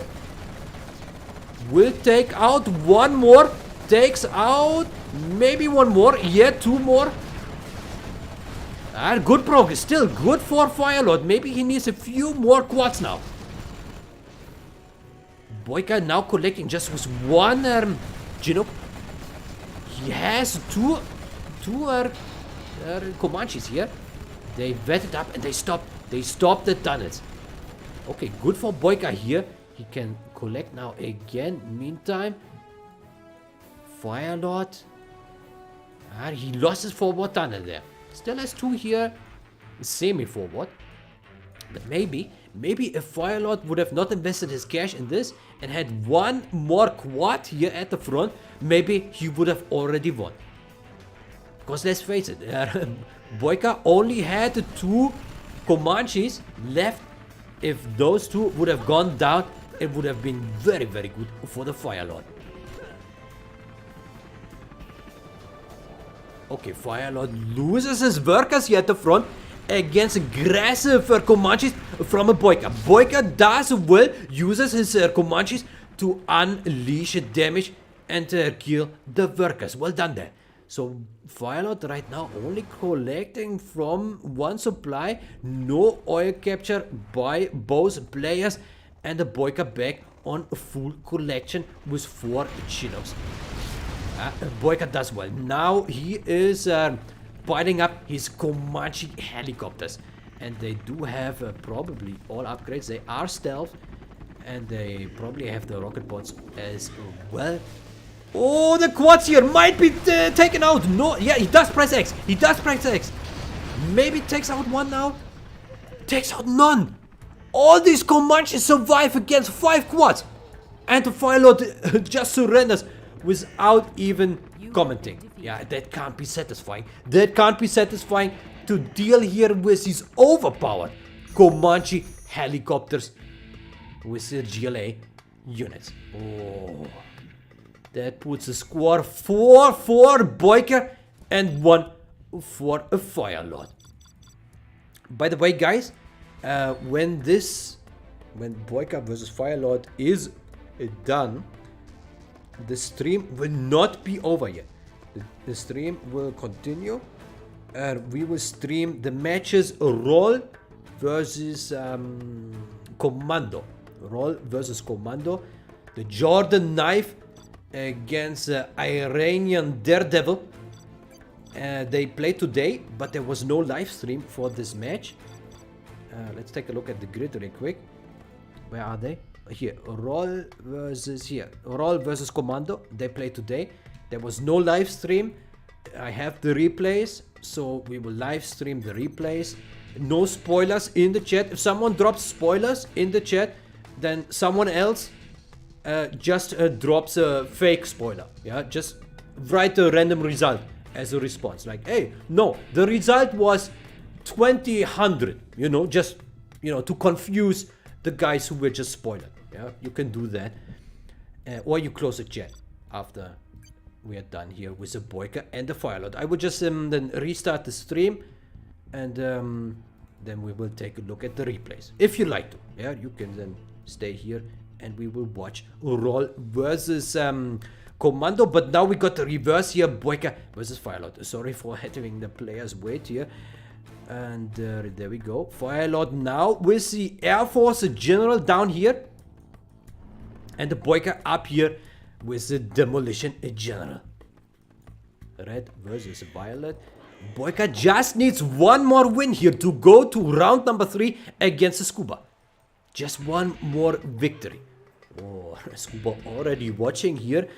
Will take out one more. Takes out maybe one more. Yeah, two more. And good progress. Still good for FireLord. Maybe he needs a few more quads now. BoYcaH now collecting just with one Chinook. He has two Comanches here. They vetted up and they stopped the tunnels. Okay, good for BoYcaH here. He can collect now again. Meantime, FireLord, he lost his forward tunnel there. Still has two here, semi-forward. But maybe if FireLord would have not invested his cash in this and had one more quad here at the front, maybe he would have already won. Because let's face it, BoYcaH only had the two Comanches left. If those two would have gone down, it would have been very, very good for the FireLord. Okay, FireLord loses his workers here at the front against aggressive Comanches from a BoYcaH. BoYcaH does well, uses his Comanches to unleash damage and kill the workers. Well done there. So FireLord right now only collecting from one supply, no oil capture by both players, and the BoYcaH back on a full collection with 4 Chinooks. BoYcaH does well. Now he is piling up his Comanche helicopters, and they do have probably all upgrades. They are stealth, and they probably have the rocket bots as well. Oh, the quads here might be taken out. No, yeah, he does press X. He does press X. Maybe takes out one now. Takes out none. All these Comanches survive against 5 quads, and the FireLord just surrenders without even commenting. Yeah, that can't be satisfying. That can't be satisfying to deal here with these overpowered Comanche helicopters with the GLA units. Oh, that puts a score 4 for BoYcaH and 1 for a FireLord. By the way, guys, when BoYcaH versus FireLord is done, the stream will not be over yet. The stream will continue. We will stream the matches Roll versus Commando. Roll versus Commando. The Jordan Knife against Iranian Daredevil. They played today, but there was no live stream for this match. Let's take a look at the grid really quick. Where are they? Here, Roll versus Commando. They played today. There was no live stream. I have the replays, so we will live stream the replays. No spoilers in the chat. If someone drops spoilers in the chat, then someone else just drops a fake spoiler. Yeah, just write a random result as a response. Like, hey, no, the result was 2000. You know, just to confuse the guys who were just spoiled. Yeah, you can do that, or you close the chat after we are done here with the BoYcaH and the FireLord. I will just then restart the stream, and then we will take a look at the replays if you like to. Yeah, you can then stay here and we will watch Roll versus Commando. But now we got the reverse here, BoYcaH versus FireLord. Sorry for having the players wait here. And there we go. FireLord now with the Air Force General down here, and the BoYcaH up here with the Demolition General. Red versus Violet. BoYcaH just needs one more win here to go to round number 3 against the Scuba. Just one more victory. Oh, Scuba already watching here,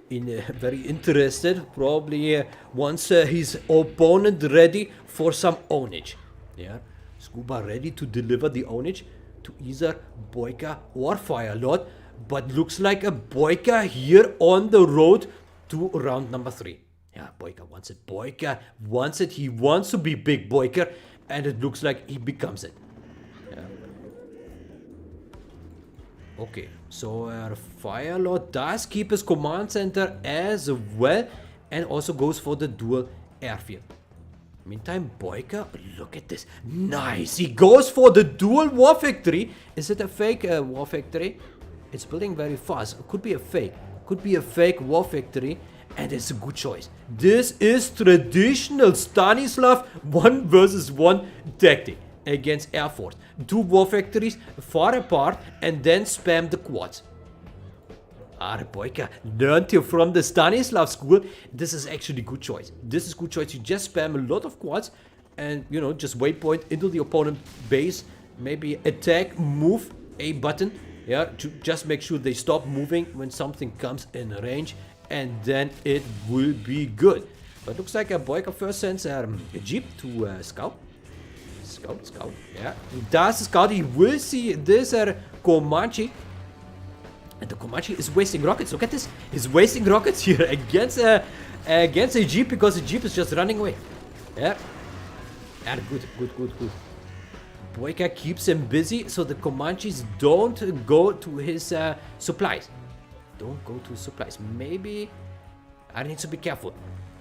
very interested. Probably wants his opponent ready for some ownage. Yeah, Scuba ready to deliver the ownage to either BoYcaH or FireLord. But looks like a BoYcaH here on the road to round number 3. Yeah, BoYcaH wants it. BoYcaH wants it. He wants to be big BoYcaH, and it looks like he becomes it. Yeah. Okay, so FireLord does keep his command center as well, and also goes for the dual airfield. Meantime, BoYcaH, look at this. Nice. He goes for the dual war factory. Is it a fake war factory? It's building very fast. It could be a fake. Could be a fake war factory, and it's a good choice. This is traditional Stanislav 1 versus 1 tactic against Air Force. 2 war factories far apart and then spam the quads. BoYcaH learned here from the Stanislav school. This is actually good choice. This is good choice. You just spam a lot of quads and, just waypoint into the opponent base. Maybe attack, move, A button. Yeah, to just make sure they stop moving when something comes in range, and then it will be good. But looks like BoYcaH first sends a jeep to scout. Scout. Yeah, he does scout. He will see this Comanche, and the Comanche is wasting rockets. Look at this. He's wasting rockets here against a jeep because the jeep is just running away. Yeah, good. BoYcaH keeps him busy so the Comanches don't go to his supplies. Don't go to his supplies. Maybe I need to be careful.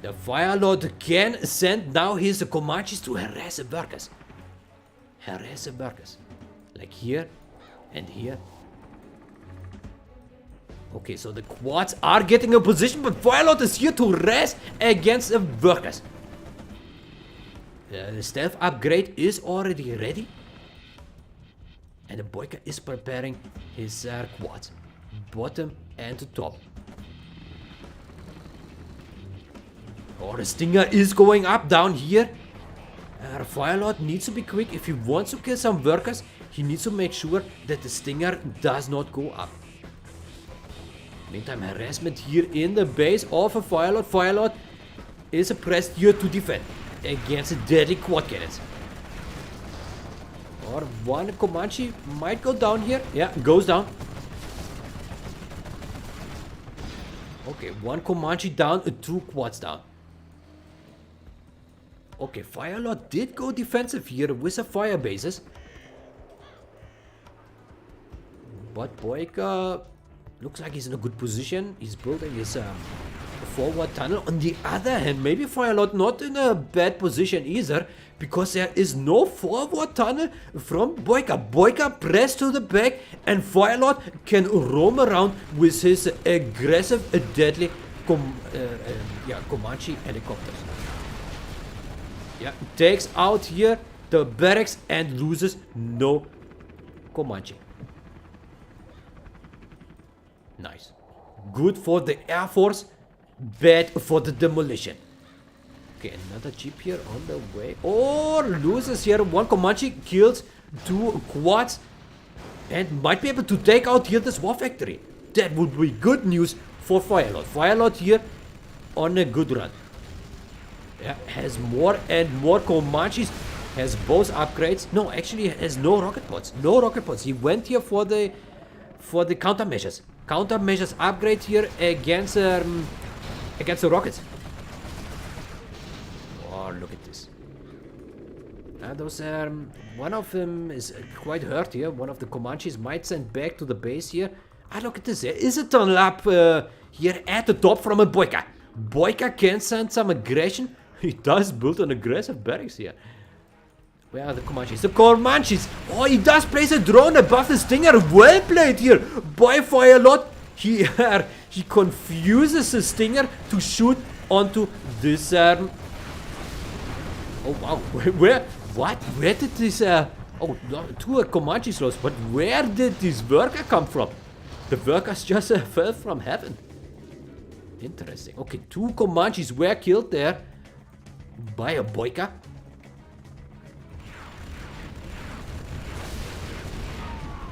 The FireLord can send now his Comanches to harass the workers. Harass the workers. Like here and here. Okay, so the quads are getting a position, but FireLord is here to harass against the workers. The stealth upgrade is already ready. And the BoYcaH is preparing his quads. Bottom and top. Oh, the Stinger is going up down here. FireLord needs to be quick. If he wants to kill some workers, he needs to make sure that the Stinger does not go up. Meantime, harassment here in the base of a FireLord. FireLord is pressed here to defend against the deadly quad cannons. Or one Comanche might go down here. Yeah, goes down. Okay, one Comanche down, two quads down. Okay, FireLord did go defensive here with the fire bases. But BoYcaH looks like he's in a good position. He's building his forward tunnel. On the other hand, maybe FireLord not in a bad position either, because there is no forward tunnel from BoYcaH. BoYcaH pressed to the back, and FireLord can roam around with his aggressive, deadly Comanche helicopters. Yeah, takes out here the barracks and loses no Comanche. Nice. Good for the Air Force, bad for the demolition. Okay, another jeep here on the way. Oh, loses here. One Comanche kills two quads and might be able to take out here this war factory. That would be good news for FireLord. FireLord here on a good run. Yeah, has more and more Comanches. Has both upgrades. No, actually has no rocket pods. No rocket pods. He went here for the countermeasures. Countermeasures upgrade here against the rockets. Oh, look at this. Those one of them is quite hurt here. One of the Comanches might send back to the base here. Look at this. There is a tunnel up here at the top from a BoYcaH. BoYcaH can send some aggression. He does build an aggressive barracks here. Where are the Comanches? The Comanches! Oh, he does place a drone above the Stinger. Well played here by FireLord. He confuses the Stinger to shoot onto this. Oh wow! Where did this? Oh, no, two Comanches lost. But where did this worker come from? The workers just fell from heaven. Interesting. Okay, two Comanches were killed there by a BoYcaH.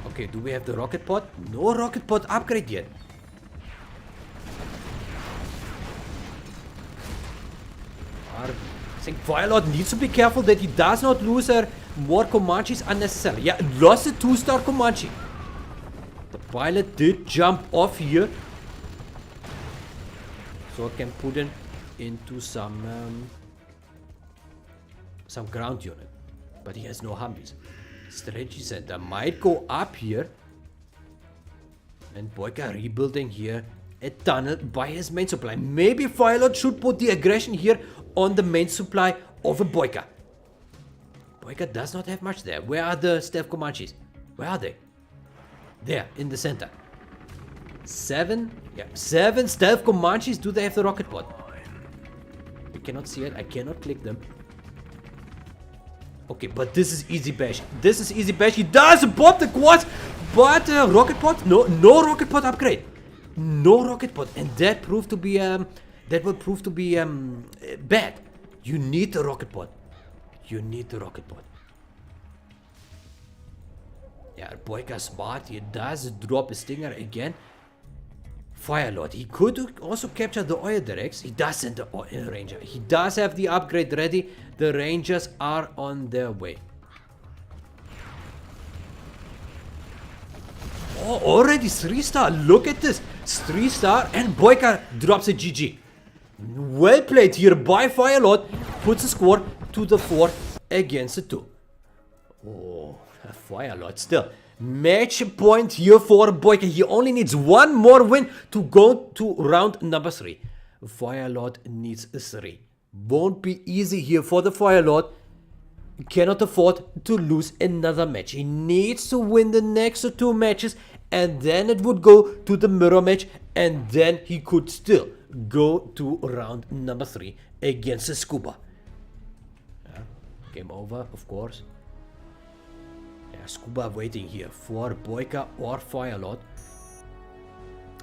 Okay, do we have the rocket pod? No rocket pod upgrade yet. I think FireLord needs to be careful that he does not lose more Comanches unnecessarily. Yeah, lost a 2-star Comanche. The pilot did jump off here, so I can put him into some ground unit. But he has no Humvees. Strategy center might go up here, and BoYcaH rebuilding here a tunnel by his main supply. Maybe FireLord should put the aggression here on the main supply of a BoYcaH. BoYcaH does not have much there. Where are the stealth Comanches? Where are they? There, in the center. 7? Yeah, 7 stealth Comanches. Do they have the rocket pod? We cannot see it. I cannot click them. Okay, but this is easy bash. This is easy bash. He does pop the quads, but rocket pod? No rocket pod upgrade. No rocket pod, and that proved to be will prove to be bad. You need the rocket pod. You need the rocket pod. Yeah, BoYcaH smart. He does drop a Stinger again. FireLord. He could also capture the oil derricks. He does send the oil ranger. He does have the upgrade ready. The rangers are on their way. Oh, already 3-star. Look at this. 3-star, and BoYcaH drops a GG. Well played here by FireLord. Puts the score to the 4 against the 2. Oh. FireLord still. Match point here for BoYcaH. He only needs one more win to go to round number 3. FireLord needs 3. Won't be easy here for the FireLord. Cannot afford to lose another match. He needs to win the next 2 matches, and then it would go to the mirror match, and then he could still go to round number 3 against the Scuba. Game over, of course. Scuba waiting here for BoYcaH or FireLord.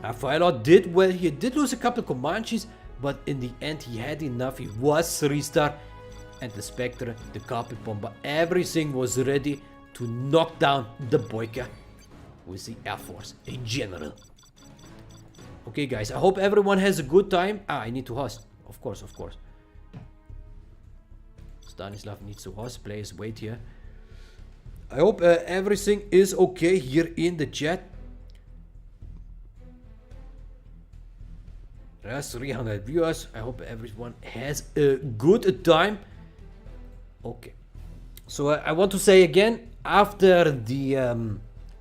FireLord did well. He did lose a couple Comanches, but in the end he had enough. He was 3-star, and the Spectre, the Carpet Bomber, everything was ready to knock down the BoYcaH with the Air Force in general. Okay, guys, I hope everyone has a good time. I need to host. Of course, of course. Stanislav needs to host. Players wait here. I hope everything is okay here in the chat. There's 300 viewers. I hope everyone has a good time. Okay. So I want to say again, after the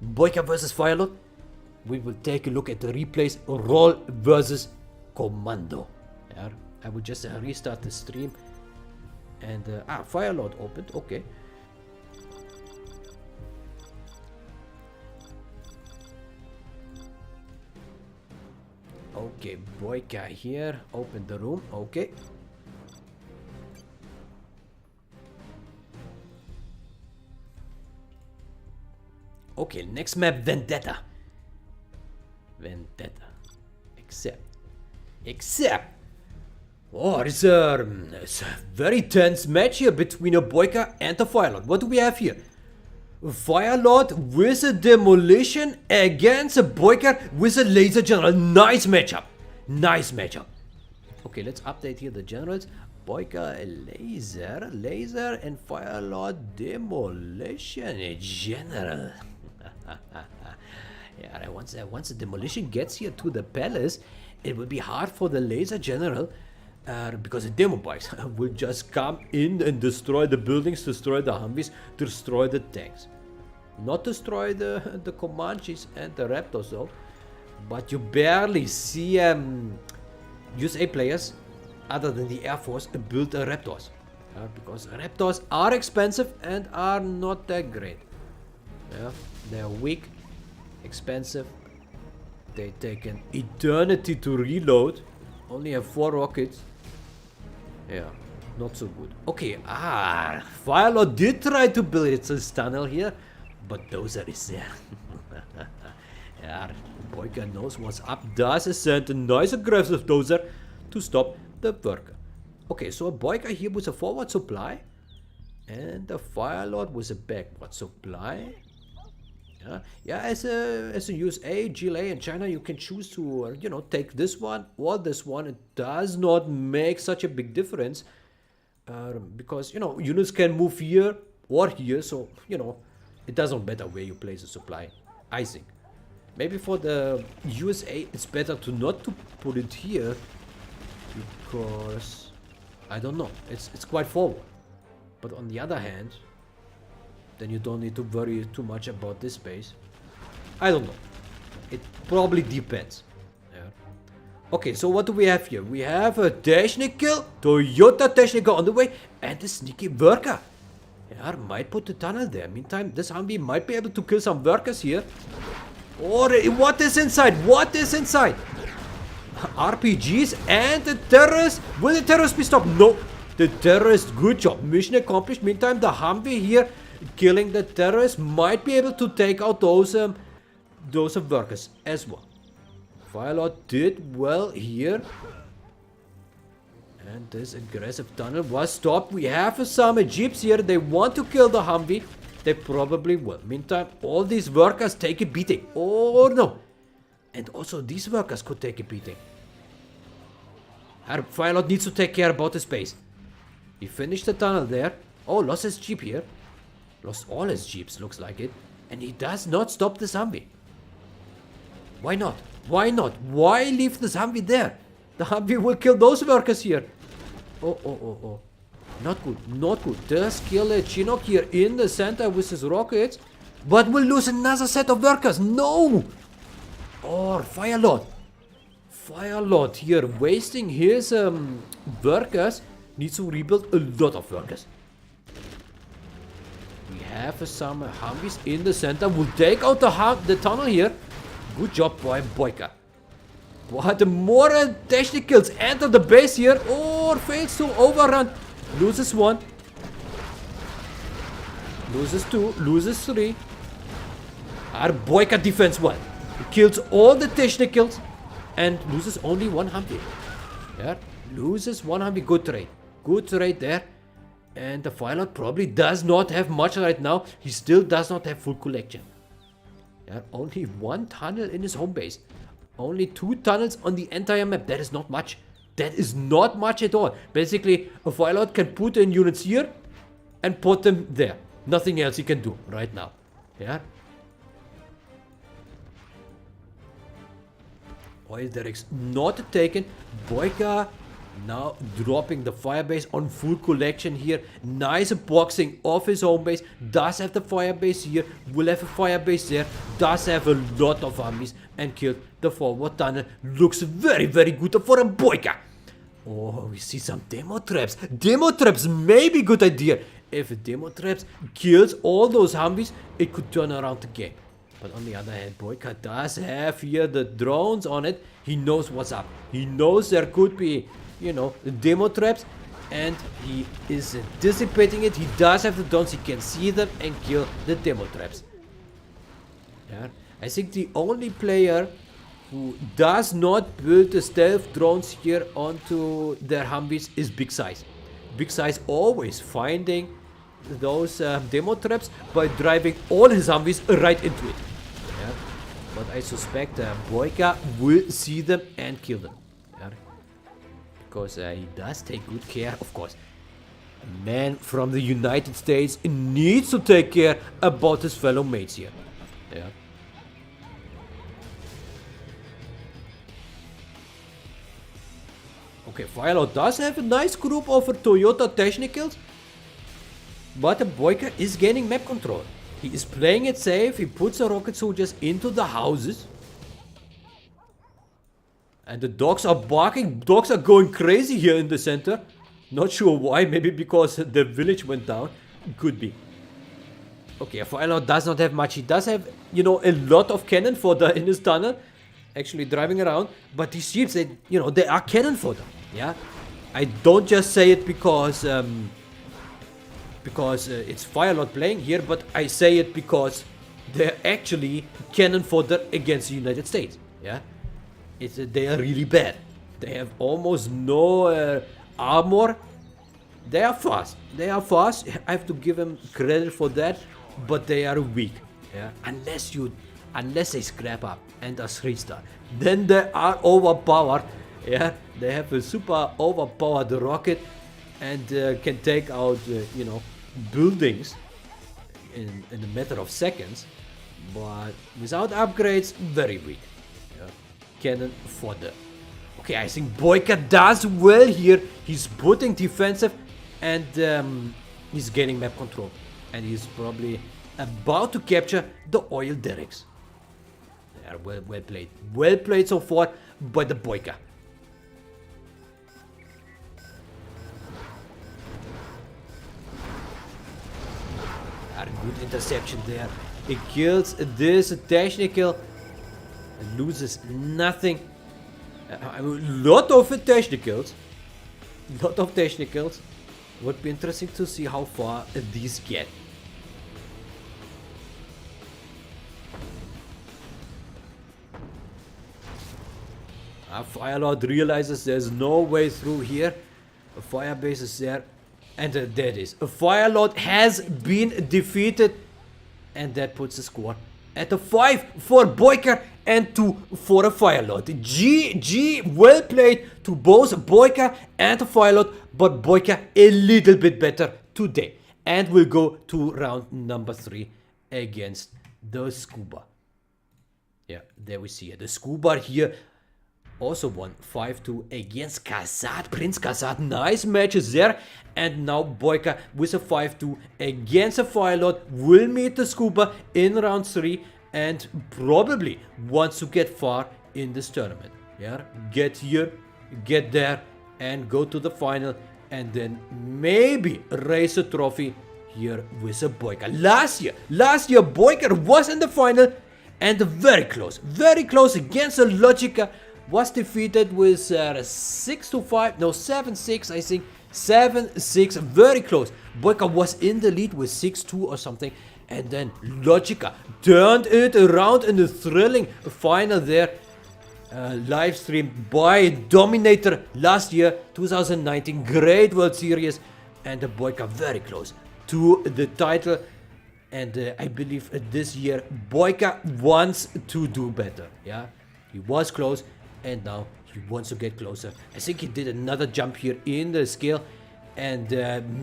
BoYcaH versus FireLord, we will take a look at the replays Roll versus Commando. Yeah, I will just restart the stream. And FireLord opened. Okay. Okay, BoYcaH here. Open the room. Okay. Okay, next map, Vendetta. Vendetta. Except. Oh, it's a very tense match here between a BoYcaH and a FireLord. What do we have here? FireLord with a demolition against a BoYcaH with a laser general. Nice matchup. Nice matchup. Okay, let's update here the generals. BoYcaH laser, and FireLord demolition general. Yeah, once the demolition gets here to the palace, it will be hard for the laser general. Because the demo bikes will just come in and destroy the buildings, destroy the Humvees, destroy the tanks. Not destroy the Comanches and the Raptors though. But you barely see USA players, other than the Air Force, build Raptors. Because Raptors are expensive and are not that great. Yeah, they're weak, expensive. They take an eternity to reload. Only have 4 rockets. Yeah, not so good. Okay, FireLord did try to build its tunnel here, but Dozer is there. Yeah, BoYcaH knows what's up. Does send a nice aggressive Dozer to stop the worker. Okay, so a BoYcaH here with a forward supply, and the FireLord with a backward supply. Yeah, as a USA, GLA, and China, you can choose to take this one or this one. It does not make such a big difference because units can move here or here, so it doesn't matter where you place the supply. I think maybe for the USA it's better to not to put it here because I don't know, it's quite forward. But on the other hand, then you don't need to worry too much about this space. I don't know. It probably depends. Yeah. Okay, so what do we have here? We have a Technical, Toyota Technical on the way, and a sneaky worker. Yeah, might put the tunnel there. Meantime, this Humvee might be able to kill some workers here. Or what is inside? What is inside? RPGs and the terrorists. Will the terrorists be stopped? No. The terrorists, good job. Mission accomplished. Meantime, the Humvee here killing the terrorists might be able to take out those workers as well. FireLord did well here. And this aggressive tunnel was stopped. We have some jeeps here. They want to kill the Humvee. They probably will. Meantime, all these workers take a beating. Oh no. And also these workers could take a beating. FireLord needs to take care about the space. He finished the tunnel there. Oh, lost his jeep here. Lost all his jeeps, looks like it. And he does not stop the Humvee. Why not? Why not? Why leave the Humvee there? The Humvee will kill those workers here. Oh. Not good, not good. Does kill a Chinook here in the center with his rockets. But we'll lose another set of workers. No! Or FireLord. FireLord here wasting his workers. Needs to rebuild a lot of workers. We have some Humvees in the center. We'll take out the tunnel here. Good job by BoYcaH. But more technicals enter the base here. Or fails to overrun. Loses one. Loses two. Loses three. Our BoYcaH defense well. He kills all the technicals. And loses only one Humvee. Yeah. Loses one Humvee. Good trade. Good trade there. And the FireLord probably does not have much right now. He still does not have full collection. Yeah, only one tunnel in his home base. Only 2 tunnels on the entire map. That is not much. That is not much at all. Basically, a FireLord can put in units here and put them there. Nothing else he can do right now. Yeah. Oil derricks not taken. BoYcaH now dropping the firebase on full collection here. Nice boxing off his home base. Does have the firebase here. Will have a firebase there. Does have a lot of armies. And killed the forward tunnel. Looks very, very good for a BoYcaH. Oh, we see some demo traps. Demo traps may be a good idea. If a demo traps kills all those Humvees, it could turn around the game. But on the other hand, BoYcaH does have here the drones on it. He knows what's up. He knows there could be, you know, the demo traps. And he is anticipating it. He does have the drones. He can see them and kill the demo traps. Yeah. I think the only player who does not build the stealth drones here onto their Humvees is BoYcaH. BoYcaH always finding those demo traps by driving all his Humvees right into it. Yeah. But I suspect BoYcaH will see them and kill them. Yeah. Because he does take good care, of course. A man from the United States needs to take care about his fellow mates here. Yeah. Okay, FireLord does have a nice group of Toyota technicals. But BoYcaH is gaining map control. He is playing it safe. He puts the rocket soldiers into the houses. And the dogs are barking. Dogs are going crazy here in the center. Not sure why. Maybe because the village went down. Could be. Okay, FireLord does not have much. He does have, you know, a lot of cannon fodder in his tunnel. Actually driving around. But these ships, they, you know, they are cannon fodder. Yeah. I don't just say it because it's FireLord playing here, but I say it because they're actually cannon fodder against the United States. Yeah, they are really bad. They have almost no armor. They are fast. They are fast. I have to give them credit for that, but they are weak. Yeah, unless they scrap up and are 3-star, then they are overpowered. Yeah, they have a super overpowered rocket. And can take out, you know, buildings in a matter of seconds. But without upgrades, very weak. Yeah. Cannon fodder. Okay, I think BoYcaH does well here. He's putting defensive and he's gaining map control. And he's probably about to capture the oil derricks. They are well played. Well played so far by the BoYcaH. Good interception there. It kills this technical. It loses nothing. A lot of technicals. Lot of technicals. Would be interesting to see how far these get. FireLord realizes there's no way through here. A firebase is there. And there it is. A FireLord has been defeated. And that puts the score at a 5 for BoYcaH and 2 for a FireLord. GG, well played to both BoYcaH and a FireLord. But BoYcaH a little bit better today. And we'll go to round number 3 against the Scuba. Yeah, there we see it. The Scuba here also won 5-2 against Kazat, Prince Kazat. Nice matches there. And now BoYcaH with a 5-2 against a FireLord will meet the Scuba in round 3 and probably wants to get far in this tournament. Yeah, get here, get there, and go to the final, and then maybe raise a trophy here with a BoYcaH. Last year BoYcaH was in the final and very close against a Logica. Was defeated with 6-5, no 7-6, I think 7-6, very close. BoYcaH was in the lead with 6-2 or something, and then Logica turned it around in the thrilling final there. Live streamed by Dominator last year, 2019, great World Series, and the BoYcaH very close to the title. And I believe this year BoYcaH wants to do better. Yeah, he was close, and now he wants to get closer. I think he did another jump here in the scale, and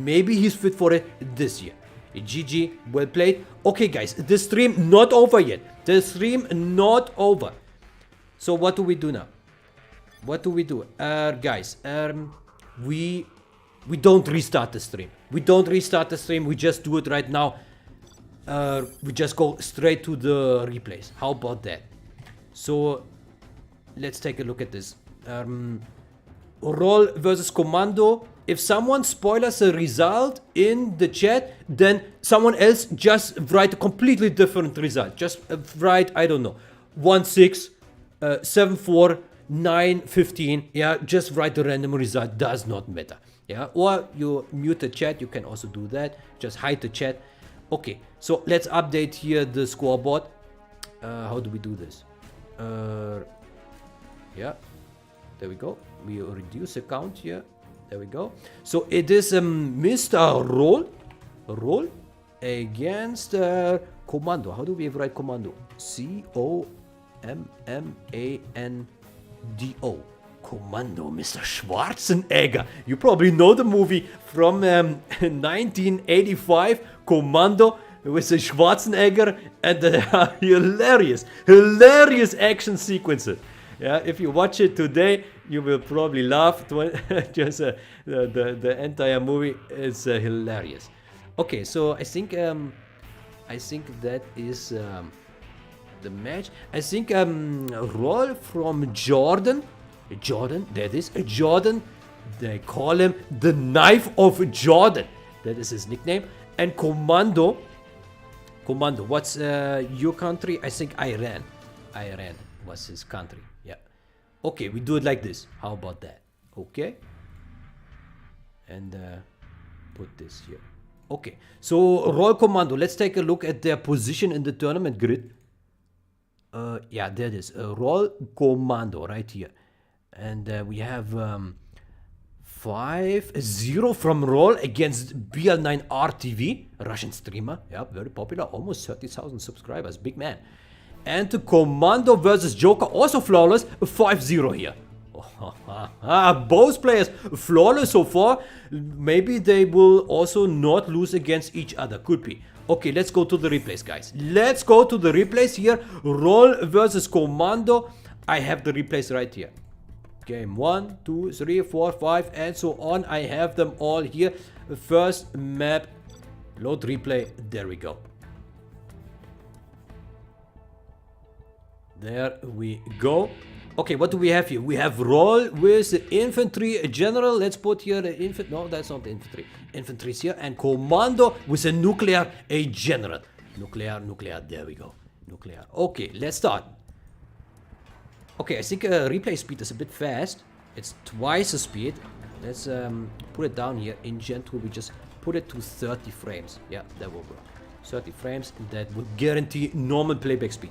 maybe he's fit for it this year. GG, well played. Okay guys, the stream not over yet. The stream not over. So what do we do now? What do we do? Guys, we don't restart the stream. We don't restart the stream. We just do it right now. We just go straight to the replays. How about that? So let's take a look at this. Roll versus Commando. If someone spoilers a result in the chat, then someone else just write a completely different result. Just write, I don't know, 1-6, 7-4, 9-15. Yeah, just write the random result. Does not matter. Yeah, or you mute the chat. You can also do that. Just hide the chat. Okay, so let's update here the scoreboard. How do we do this? Yeah, there we go. We reduce the count here. There we go. So it is Mr. Roll against Commando. How do we write Commando? Commando. Commando, Mr. Schwarzenegger. You probably know the movie from 1985, Commando, with the Schwarzenegger and the hilarious action sequences. Yeah, if you watch it today, you will probably laugh. Just the entire movie is hilarious. Okay, so I think that is the match. I think Roll from Jordan, that is Jordan. They call him the Knife of Jordan. That is his nickname. And Commando. What's your country? I think Iran. Iran was his country. Yeah. Okay, we do it like this. How about that? Okay. And put this here. Okay. So Roll Commando. Let's take a look at their position in the tournament grid. Yeah, there it is. Roll Commando right here. And we have 5-0 from Roll against BL9RTV, Russian streamer. Yeah, very popular. Almost 30,000 subscribers. Big man. And the Commando versus Joker, also flawless. 5-0 here. Both players flawless so far. Maybe they will also not lose against each other. Could be. Okay, let's go to the replays, guys. Let's go to the replays here. Roll versus Commando. I have the replays right here. Game 1, 2, 3, 4, 5, and so on. I have them all here. First map, load replay. There we go. There we go. Okay, what do we have here? We have Roll with the infantry general. Let's put here the infantry. No, that's not the infantry. Infantry is here. And Commando with a nuclear general. Nuclear. There we go. Nuclear. Okay, let's start. Okay, I think replay speed is a bit fast. It's twice the speed. Let's put it down here. In Gen 2, we just put it to 30 frames. Yeah, that will work. 30 frames. That will guarantee normal playback speed.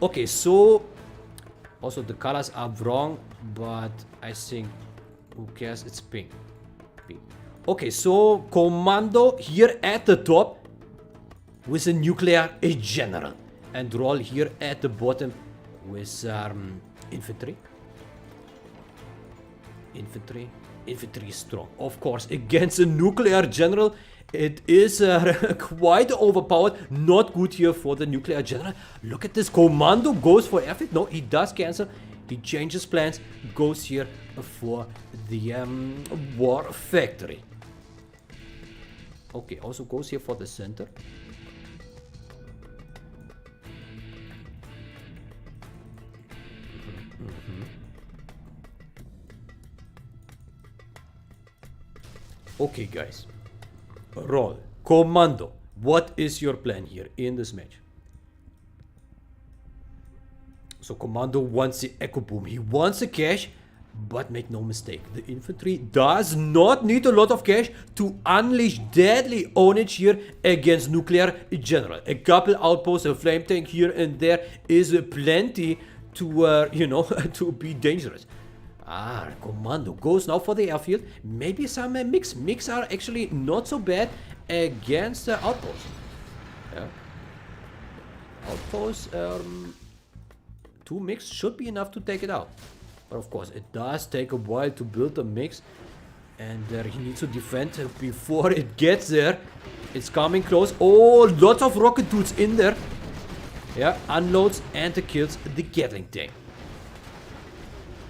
Okay, so also the colors are wrong, but I think who cares? It's pink. Okay, so Commando here at the top with a nuclear general, and Roll here at the bottom with infantry. Infantry is strong, of course, against a nuclear general. It is quite overpowered. Not good here for the nuclear general. Look at this. Commando goes for airfield. No, he does cancel. He changes plans, goes here for the war factory. Okay, also goes here for the center. Okay, guys. Roll. Commando. What is your plan here in this match? So Commando wants the Echo Boom. He wants the cash, but make no mistake. The infantry does not need a lot of cash to unleash deadly ownage here against Nuclear General. A couple outposts, a flame tank here and there is plenty to, you know, to be dangerous. Commando goes now for the airfield. Maybe some mix. Mix are actually not so bad against outposts. Yeah. Outposts, 2 mix should be enough to take it out. But of course, it does take a while to build a mix. And he needs to defend before it gets there. It's coming close. Oh, lots of rocket dudes in there. Yeah, unloads and kills the Gatling tank.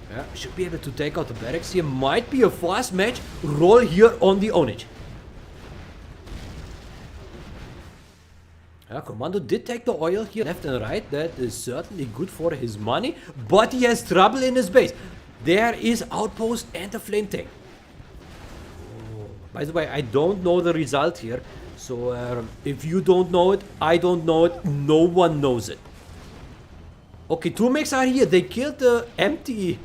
Yeah, should be able to take out the barracks here. Might be a fast match. Roll here on the ownage. Yeah, Commando did take the oil here left and right. That is certainly good for his money. But he has trouble in his base. There is outpost and a flame tank. Oh. By the way, I don't know the result here. So if you don't know it, I don't know it. No one knows it. Okay, 2 mechs are here. They killed the empty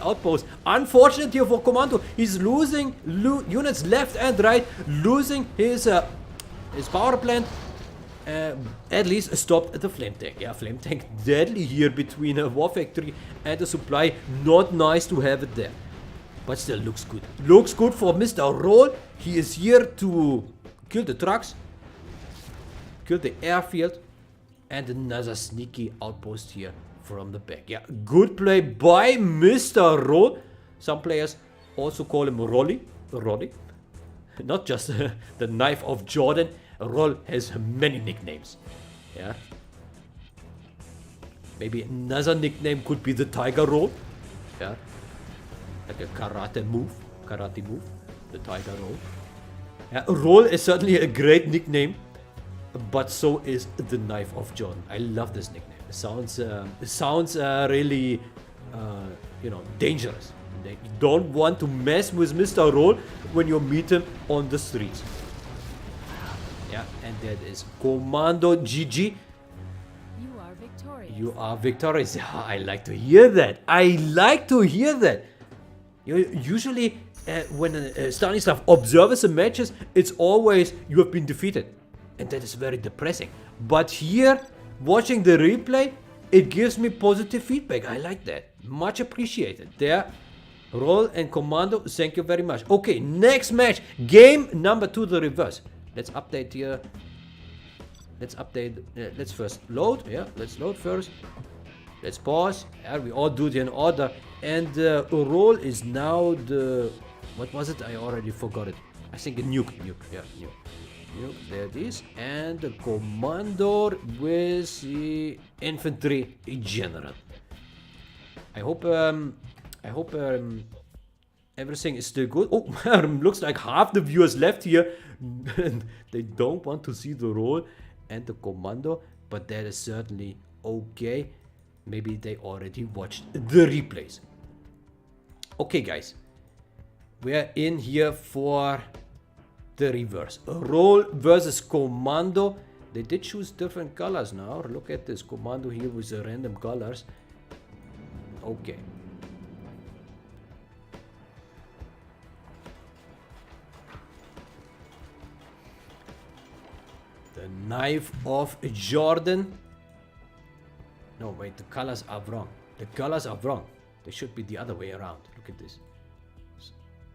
outpost. Unfortunately for Commando, he's losing units left and right, losing his power plant. At least stopped the flame tank. Yeah, flame tank deadly here between a war factory and a supply. Not nice to have it there, but still looks good. Looks good for Mr. Roll. He is here to kill the trucks, kill the airfield, and another sneaky outpost here from the back. Yeah, good play by Mr. Roll. Some players also call him Rolly. Not just the knife of Jordan. Roll has many nicknames. Yeah. Maybe another nickname could be the Tiger Roll. Yeah. Like a karate move. The Tiger Roll. Yeah, Roll is certainly a great nickname. But so is the knife of Jordan. I love this nickname. It sounds really, you know, dangerous. You don't want to mess with Mr. Roll when you meet him on the streets. Yeah, and that is Commando GG. You are victorious. You are victorious. I like to hear that. I like to hear that. Usually, when Stanislav observes the matches, it's always you have been defeated. And that is very depressing. But here, watching the replay, it gives me positive feedback. I like that. Much appreciated. There, Roll and Commando, thank you very much. Okay, next match. Game number 2, the reverse. Let's update here. Let's update. Let's first load. Yeah, let's load first. Let's pause. Yeah, we all do it in order. And Roll is now the... What was it? I already forgot it. I think a nuke. Yeah, nuke. There it is. And the Commando with the infantry general. I hope everything is still good. Oh, looks like half the viewers left here. They don't want to see the Roll and the Commando, but that is certainly okay. Maybe they already watched the replays. Okay, guys. We are in here for the reverse. Roll versus Commando. They did choose different colors now. Look at this. Commando here with the random colors. Okay. The knife of Jordan. No, wait, the colors are wrong. The colors are wrong. They should be the other way around. Look at this.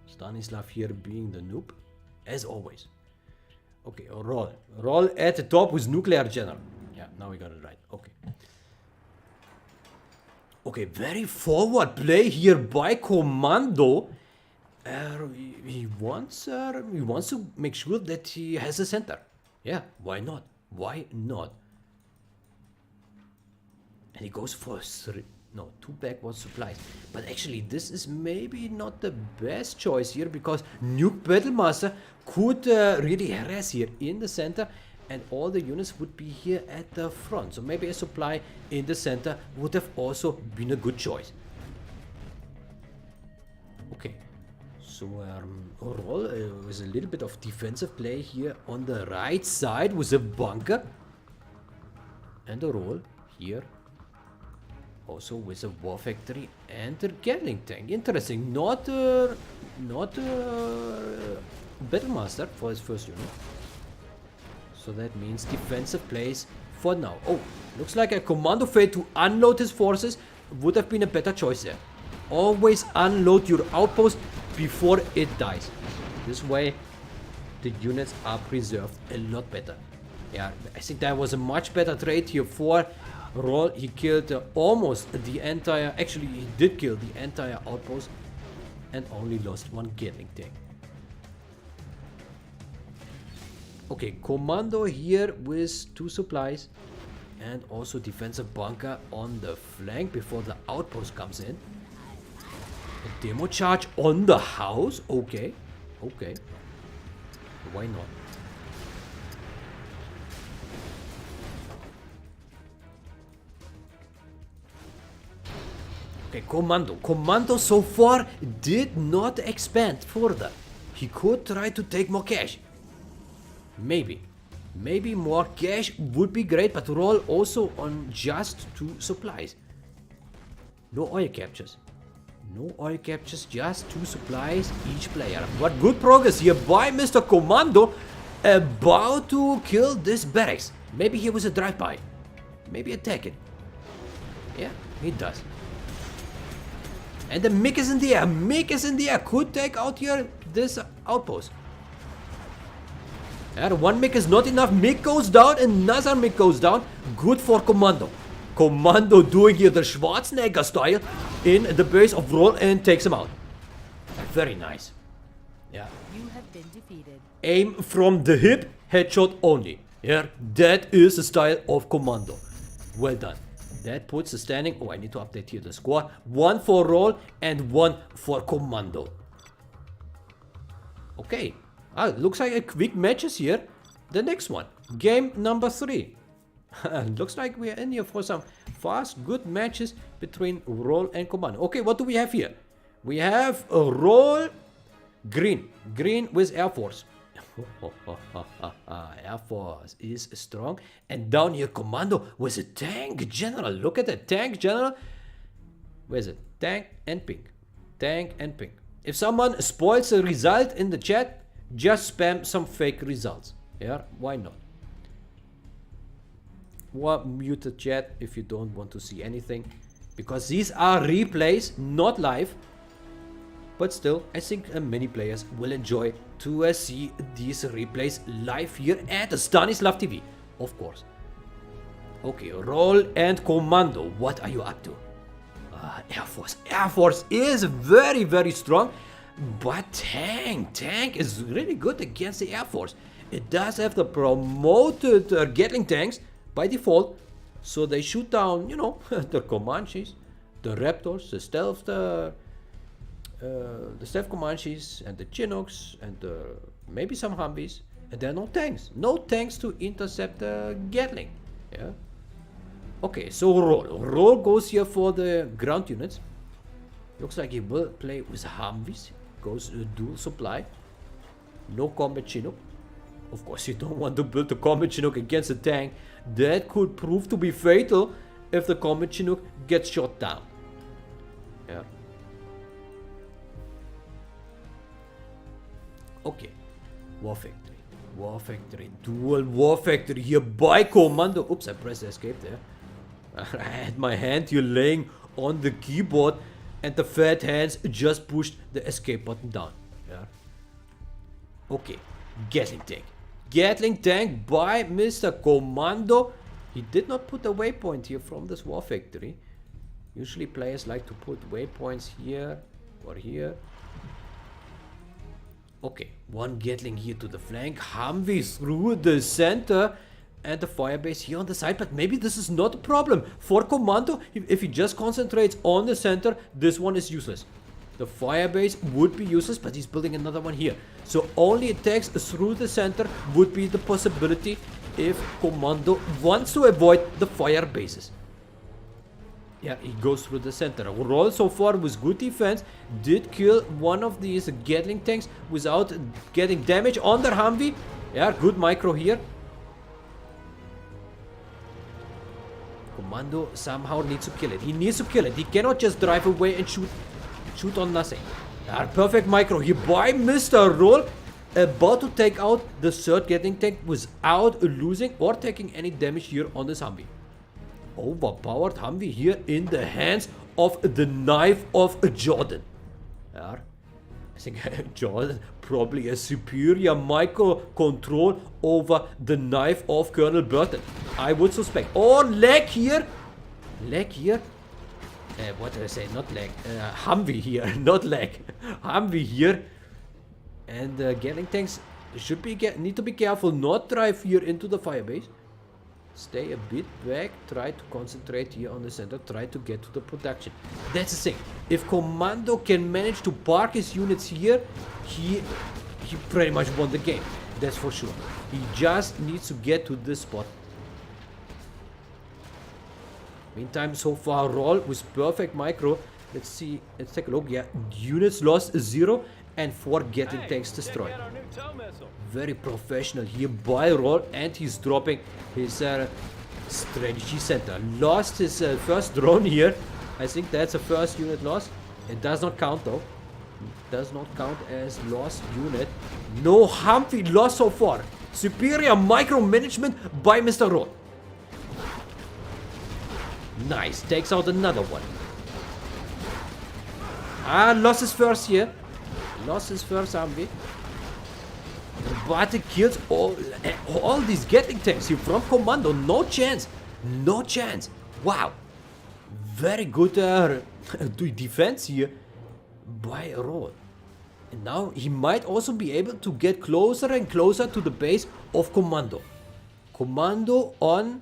Stanislav here being the noob, as always. Okay, Roll. Roll at the top with Nuclear General. Yeah, now we got it right. Okay. Okay, very forward play here by Commando. He wants to make sure that he has a center. Yeah, why not? Why not? And he goes for No, 2 backward supplies. But actually, this is maybe not the best choice here, because Nuke Battlemaster could really harass here in the center, and all the units would be here at the front. So maybe a supply in the center would have also been a good choice. Okay, so overall, with a little bit of defensive play here on the right side with a bunker, and a roll here also with a war factory and a Gatling tank. Interesting. Not Battlemaster for his first unit. So that means defensive plays for now. Oh, looks like a commando fate to unload his forces would have been a better choice there. Always unload your outpost before it dies. This way the units are preserved a lot better. Yeah, I think that was a much better trade here for Roll. He killed almost the entire, actually he did kill the entire outpost and only lost 1 Gatling tank. Okay, commando here with 2 supplies and also defensive bunker on the flank before the outpost comes in. A demo charge on the house. Okay, okay, why not? Okay, commando so far did not expand further. He could try to take more cash. Maybe more cash would be great, but roll also on just 2 supplies. No oil captures. No oil captures, just 2 supplies each player. But good progress here by Mr. Commando, about to kill this barracks. Maybe he was a drive-by. Maybe attack it. Yeah, he does. And the MiG is in the air. MiG is in the air. Could take out here this outpost. And 1 MiG is not enough. MiG goes down. Another MiG goes down. Good for Commando. Commando doing here the Schwarzenegger style in the base of Roll and takes him out. Very nice. Yeah. You have been defeated. Aim from the hip. Headshot only. Yeah. That is the style of Commando. Well done. That puts the standing. Oh, I need to update here the score. 1 for Roll and 1 for Commando. Okay. Looks like a quick matches here. The next one. Game number 3. Looks like we are in here for some fast, good matches between Roll and Commando. Okay, what do we have here? We have a Roll green. Green with Air Force. Air Force is strong. And down here, Commando with a tank general. Look at that tank general. Where is it? Tank and pink. Tank and pink. If someone spoils a result in the chat, just spam some fake results. Yeah, why not? Or mute the chat if you don't want to see anything. Because these are replays, not live. But still, I think many players will enjoy to see these replays live here at Stanislav TV, of course. Okay, Roll and Commando, what are you up to? Air Force. Air Force is very, very strong. But Tank is really good against the Air Force. It does have the promoted Gatling tanks by default. So they shoot down, you know, the Comanches, the Raptors, the stealth Comanches, and the Chinooks, and maybe some Humvees. And there are no tanks. No tanks to intercept the Gatling. Yeah. Okay, so Roll. Roll goes here for the ground units. Looks like he will play with Humvees. Goes dual supply. No combat Chinook. Of course, you don't want to build the combat Chinook against a tank. That could prove to be fatal if the combat Chinook gets shot down. Yeah. Okay. War Factory. War Factory. Dual War Factory here by Commando. Oops, I pressed escape there. I had my hand here laying on the keyboard. And the fat hands just pushed the escape button down. Yeah. Okay. Gatling tank. Gatling tank by Mr. Commando. He did not put a waypoint here from this war factory. Usually players like to put waypoints here or here. Okay. 1 Gatling here to the flank. Humvee through the center. and the firebase here on the side, but maybe this is not a problem for Commando. If he just concentrates on the center, this one is useless. The firebase would be useless, but he's building another one here. So only attacks through the center would be the possibility if Commando wants to avoid the fire bases. Yeah, he goes through the center. Roll so far with good defense. Did kill one of these Gatling tanks without getting damage on their Humvee. Yeah, good micro here. Commando somehow needs to kill it. He needs to kill it. He cannot just drive away and shoot on nothing. Yeah, perfect micro here by Mr. Roll. About to take out the third Gatling tank without losing or taking any damage here on this Humvee. Overpowered Humvee here in the hands of the knife of Jordan. Yeah, I think Jordan probably a superior micro control over the knife of Colonel Burton. I would suspect. Oh, leg here. Leg here. What did I say? Not leg. Humvee here, not leg. Humvee here. And Gatling tanks should need to be careful. Not drive here into the firebase. Stay a bit back, try to concentrate here on the center, try to get to the production. That's the thing. If Commando can manage to park his units here, he pretty much won the game. That's for sure. He just needs to get to this spot. Meantime, so far, Roll with perfect micro. Let's see, let's take a look. Yeah, units lost 0 and 4 Gatling tanks destroyed. Very professional here by Roll, and he's dropping his strategy center. Lost his first drone here. I think that's a first unit loss. It does not count though. It does not count as lost unit. No Humvee lost so far. Superior micromanagement by Mr. Roll. Nice, takes out another one. Lost his first here. Lost his first Humvee. But it kills all these Gatling tanks here from Commando. No chance. No chance. Wow. Very good defense here by Roll. And now he might also be able to get closer and closer to the base of Commando. Commando on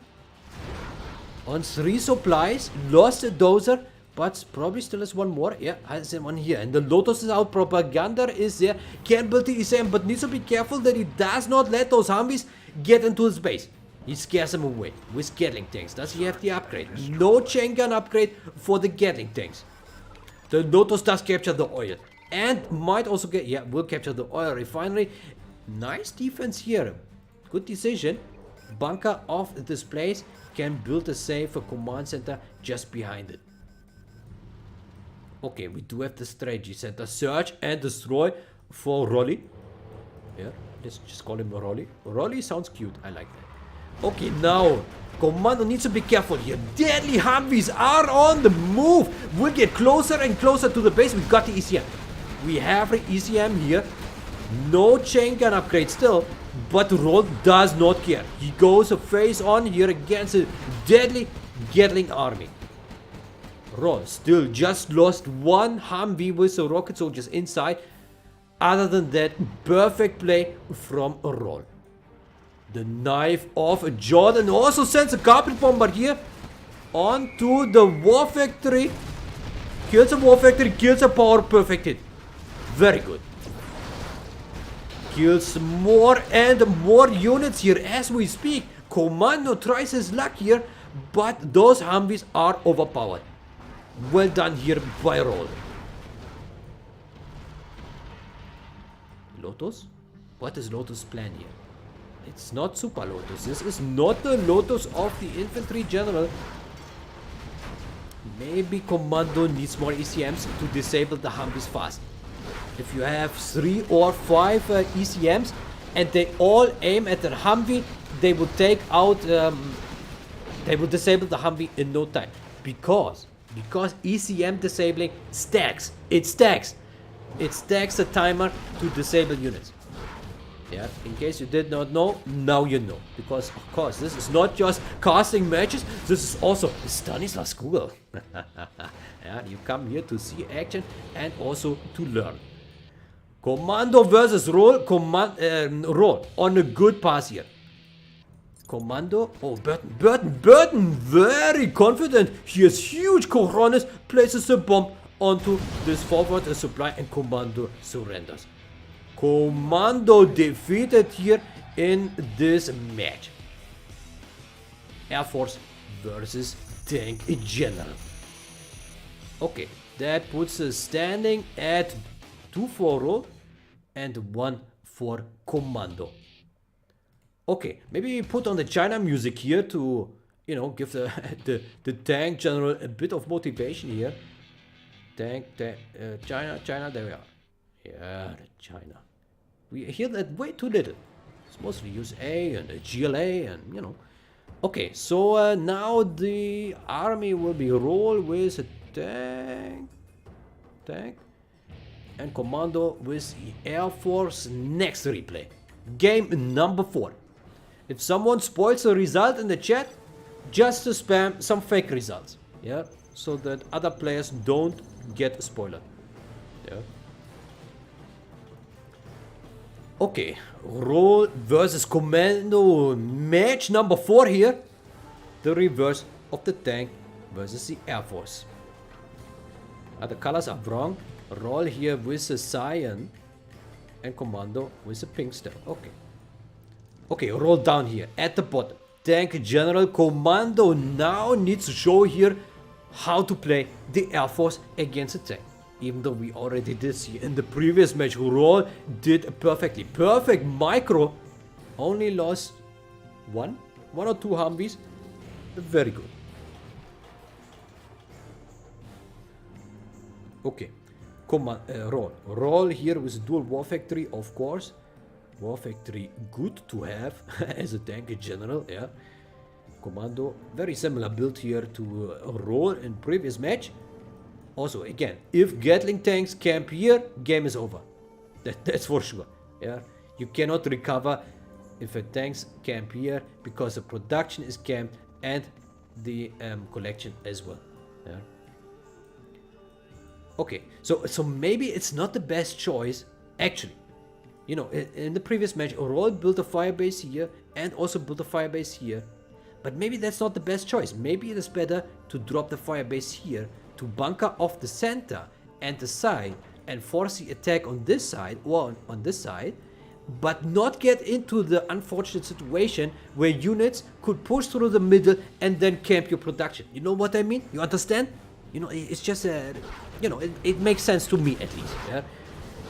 3 supplies. Lost a dozer. But probably still has one more. Yeah, has one here. And the Lotus is out. Propaganda is there. Can't build the ECM, but needs to be careful that he does not let those Humvees get into his base. He scares them away with Gatling tanks. Does he have the upgrade? No chain gun upgrade for the Gatling tanks. The Lotus does capture the oil. And might also get... Yeah, will capture the oil refinery. Nice defense here. Good decision. Bunker of this place. Can build a safe command center just behind it. Okay, we do have the strategy center. Search and destroy for Rolly. Yeah, let's just call him Rolly. Rolly sounds cute. I like that. Okay, now Commando needs to be careful here. Deadly Humvees are on the move. We'll get closer and closer to the base. We got the ECM. We have the ECM here. No chain gun upgrade still. But Roll does not care. He goes face on here against a deadly Gatling army. Roll still just lost one Humvee with the rocket soldiers inside. Other than that, perfect play from Roll. The knife of Jordan also sends a carpet bomber here onto the war factory. Kills a war factory, kills a power, perfect hit. Very good. Kills more and more units here as we speak. Commando tries his luck here, but those Humvees are overpowered. Well done here by Roll. Lotus? What is Lotus' plan here? It's not Super Lotus. This is not the Lotus of the infantry general. Maybe Commando needs more ECMs to disable the Humvees fast. If you have 3 or 5 ECMs and they all aim at the Humvee, they will take out, they will disable the Humvee in no time. Because ECM disabling stacks. It stacks. It stacks the timer to disable units. Yeah, in case you did not know, now you know. Because, of course, this is not just casting matches, this is also Stanislav school. Yeah, you come here to see action and also to learn. Commando versus Roll. Roll on a good pass here. Commando. Oh, Burton, very confident. He has huge cojones. Places a bomb onto this forward supply and Commando surrenders. Commando defeated here in this match. Air Force versus Tank General. Okay, that puts us standing at 2 for Roll and 1 for Commando. Okay, maybe we put on the China music here to, you know, give the Tank General a bit of motivation here. China, there we are. Yeah, the China. We hear that way too little. It's mostly USA and the GLA and, you know. Okay, so now the army will be roll with a tank, and Commando with the Air Force. Next replay. Game number 4. If someone spoils a result in the chat, just to spam some fake results. Yeah, so that other players don't get spoiled. Yeah. Okay, Roll versus Commando match number 4 here. The reverse of the tank versus the Air Force. The colors are wrong. Roll here with the cyan and Commando with the pink star. Okay. Okay, roll down here at the bottom. Tank General. Commando now needs to show here how to play the Air Force against the tank. Even though we already did see in the previous match, Roll did perfectly. Perfect micro. Only lost one or two Humvees. Very good. Okay. Roll here with Dual War Factory, of course. War Factory, good to have as a tank general, yeah. Commando, very similar build here to Roll in previous match. Also, again, if Gatling tanks camp here, game is over. That's for sure, yeah. You cannot recover if a tanks camp here because the production is camped and the collection as well, yeah. Okay, so maybe it's not the best choice, actually. You know, in the previous match, Roll built a firebase here and also built a firebase here. But maybe that's not the best choice. Maybe it is better to drop the firebase here to bunker off the center and the side and force the attack on this side or on this side, but not get into the unfortunate situation where units could push through the middle and then camp your production. You know what I mean? You understand? You know, it's just you know, it makes sense to me at least, yeah?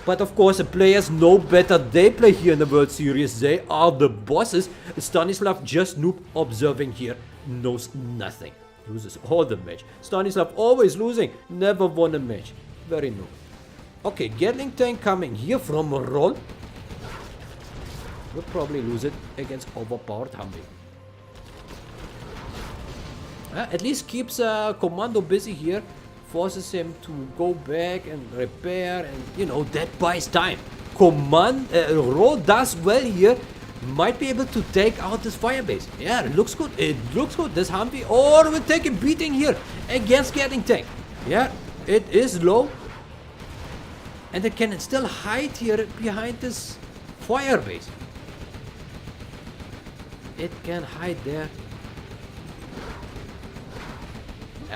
But of course, the players know better. They play here in the World Series. They are the bosses. Stanislav, just noob observing here, knows nothing. Loses all the match. Stanislav always losing. Never won a match. Very noob. Okay, Gatling tank coming here from Roll. Will probably lose it against overpowered Humvee. At least keeps Commando busy here. Forces him to go back and repair, and you know, that buys time. Roll does well here. Might be able to take out this firebase. Yeah, it looks good. It looks good. This Humvee, oh, will take a beating here against Gatling tank. Yeah, it is low, and it can still hide here behind this firebase. It can hide there.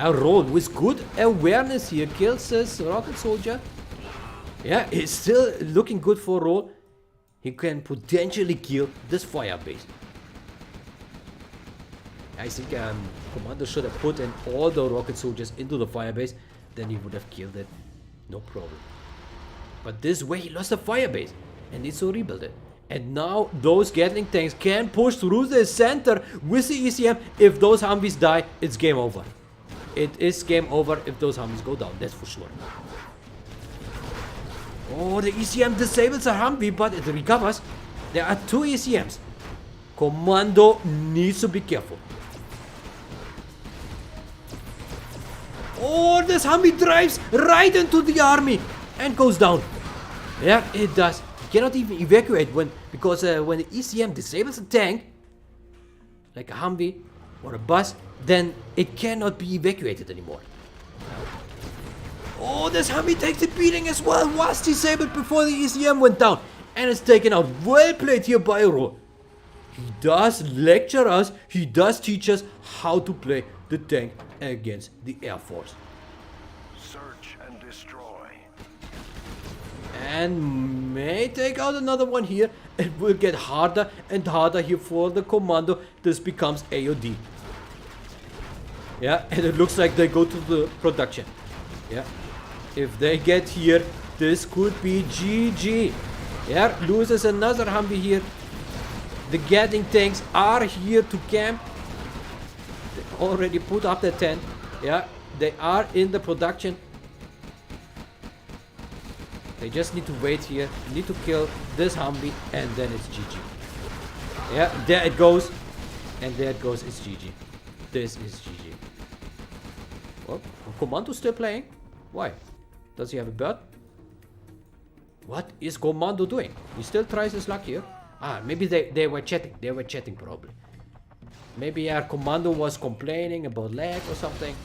Roll with good awareness here kills this rocket soldier. Yeah, it's still looking good for Roll. He can potentially kill this firebase. I think Commander should have put in all the rocket soldiers into the firebase. Then he would have killed it. No problem. But this way he lost the firebase and needs to rebuild it. And now those Gatling tanks can push through the center with the ECM. If those Humvees die, it's game over. It is game over if those Humvees go down, that's for sure. Oh, the ECM disables a Humvee, but it recovers. There are 2 ECMs. Commando needs to be careful. Oh, this Humvee drives right into the army and goes down. Yeah, it does. Cannot even evacuate because when the ECM disables a tank, like a Humvee or a bus, then it cannot be evacuated anymore. Oh, this Humvee takes a beating as well. Was disabled before the ECM went down and is taken out. Well played here by Roll. He does lecture us. He does teach us how to play the tank against the Air Force. Search and destroy. And may take out another one here. It will get harder and harder here for the commando. This becomes AOD. Yeah, and it looks like they go to the production. Yeah, if they get here, this could be GG. Yeah, loses another Humvee here. The Gatling tanks are here to camp. They already put up the tent. Yeah, they are in the production. They just need to wait here. Need to kill this Humvee, and then it's GG. Yeah, there it goes. And there it goes, it's GG. This is GG. Oh, Commando still playing? Why? Does he have a bird? What is Commando doing? He still tries his luck here. Ah, maybe they were chatting. They were chatting probably. Maybe our Commando was complaining about lag or something.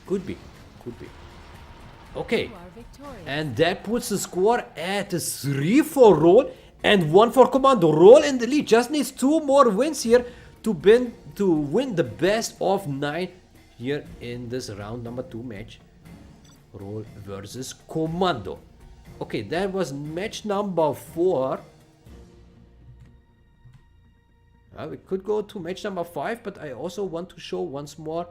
Could be. Could be. Okay. You are victorious. And that puts the score at a 3 for Roll and 1 for Commando. Roll in the lead. Just needs 2 more wins here to win the best of 9 here in this round number 2 match. Roll versus Commando. Okay, that was match number 4. We could go to match number 5, but I also want to show once more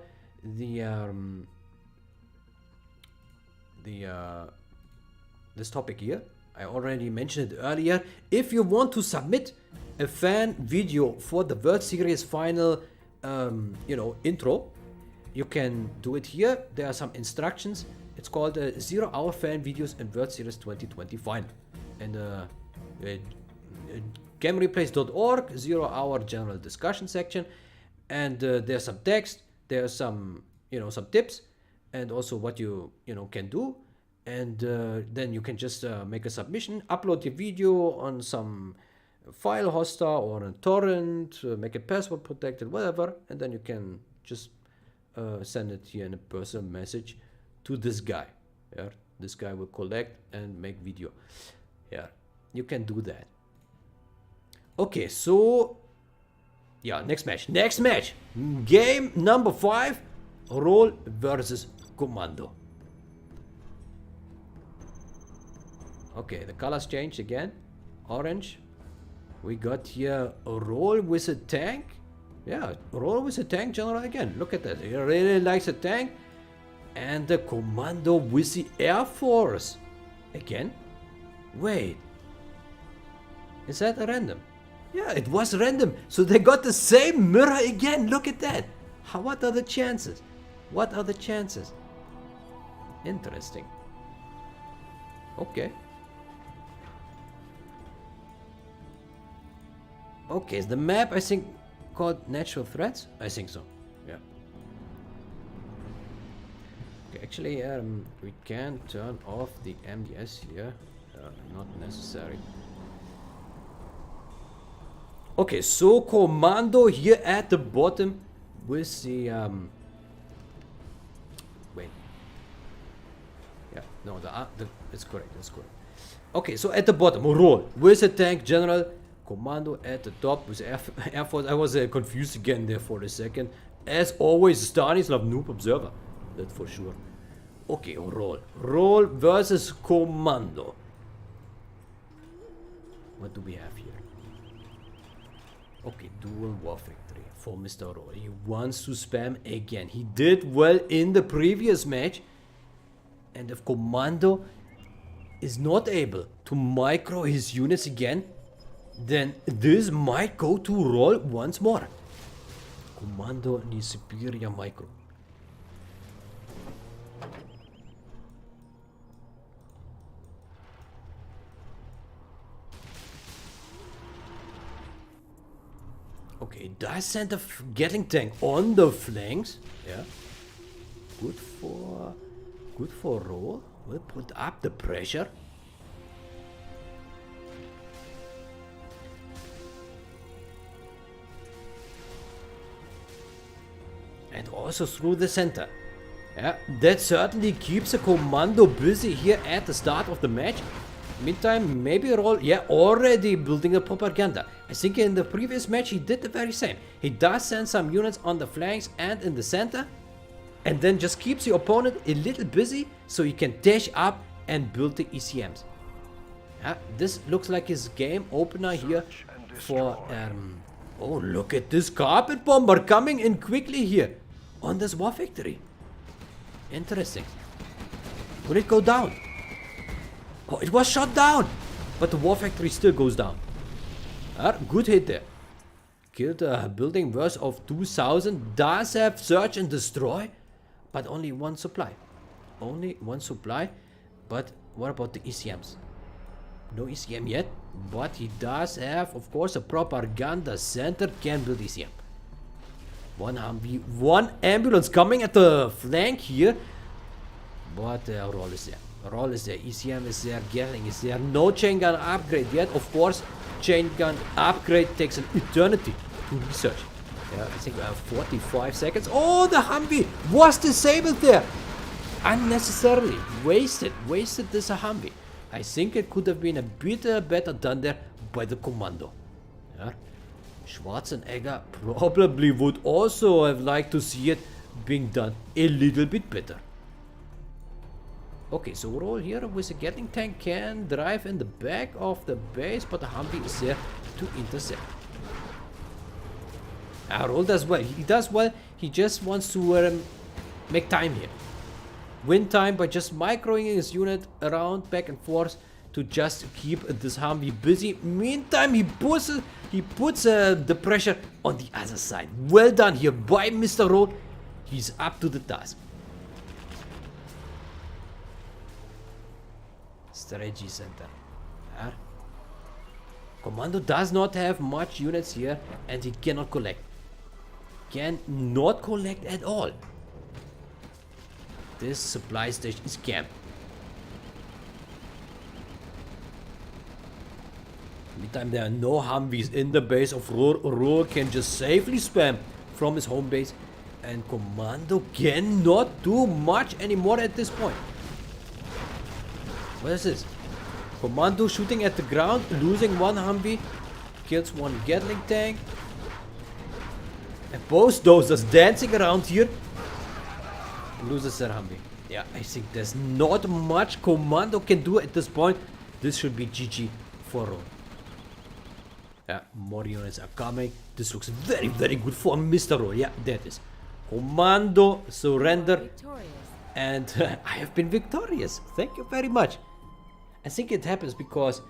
this topic here. I already mentioned it earlier. If you want to submit a fan video for the World Series final, intro, you can do it here. There are some instructions. It's called 0 Hour Fan Videos in World Series 2020 Final. And gamereplays.org, 0 Hour General Discussion section. And there's some text. There's some, some tips. And also what you, can do. And then you can just make a submission, upload your video on some file hoster or a torrent, make it password protected, whatever. And then you can just send it here in a personal message to this guy. Yeah, this guy will collect and make video. Yeah, you can do that. Okay, so yeah, next match. Game number 5, Roll versus Commando. Okay, the colors changed again. Orange. We got here a Roll with a tank. Yeah, Roll with a tank general again. Look at that. He really likes a tank. And the Commando with the Air Force. Again? Wait. Is that a random? Yeah, it was random. So they got the same mirror again. Look at that. What are the chances? What are the chances? Interesting. Okay. Okay, is the map, I think, called Natural Threats? I think so. Yeah. Okay, actually, we can turn off the MDS here. Not necessary. Okay, so Commando here at the bottom with the wait. Yeah, no, it's correct. That's correct. Okay, so at the bottom, Roll with a tank general. Commando at the top with Air Force. I was confused again there for a second. As always, Stanislav Noob Observer. That's for sure. Okay, Roll versus Commando. What do we have here? Okay, dual war victory for Mr. Roll. He wants to spam again. He did well in the previous match. And if Commando is not able to micro his units again, then this might go to Roll once more. Commando needs superior micro. Okay, does send a Gatling tank on the flanks. Yeah. Good for Roll. We'll put up the pressure. And also through the center. Yeah, that certainly keeps a Commando busy here at the start of the match. Meantime, maybe Roll, yeah, already building a propaganda. I think in the previous match he did the very same. He does send some units on the flanks and in the center, and then just keeps the opponent a little busy so he can dash up and build the ECMs. Yeah, this looks like his game opener here for... oh, look at this carpet bomber coming in quickly here on this war factory. Interesting. Will it go down? Oh, it was shot down, but the war factory still goes down. Good hit there. Killed a building worth of 2,000. Does have search and destroy, but only one supply. Only one supply. But what about the ECMs? No ECM yet, but he does have, of course, a propaganda center. Can build ECM. One Humvee, one ambulance coming at the flank here, but Roll is there. Roll is there, ECM is there, Gatling is there. No chain gun upgrade yet. Of course, chain gun upgrade takes an eternity to research. Yeah, I think we have 45 seconds. Oh, the Humvee was disabled there. Unnecessarily wasted this Humvee. I think it could have been a bit better done there by the commando. Yeah. Schwarzenegger probably would also have liked to see it being done a little bit better. Okay, so Roll here with a Gatling tank can drive in the back of the base, but the Humvee is there to intercept. Roll does well. He does well. He just wants to make time here. Win time by just microing his unit around back and forth to just keep this Humvee busy. Meantime, he puts the pressure on the other side. Well done here by Mr. Roll. He's up to the task. Strategy center. Commando does not have much units here, and he cannot collect. Cannot collect at all. This supply station is camped. Meantime, there are no Humvees in the base of Roll. Roll can just safely spam from his home base, and Commando cannot do much anymore at this point. What is this? Commando shooting at the ground, losing one Humvee, kills one Gatling tank. And both those just dancing around here. Loses their Humvee. Yeah, I think there's not much Commando can do at this point. This should be GG for Roll. Yeah, more units are coming. This looks very, very good for Mr. Roll. Yeah, that is. Commando surrender. Victorious. And I have been victorious. Thank you very much. I think it happens because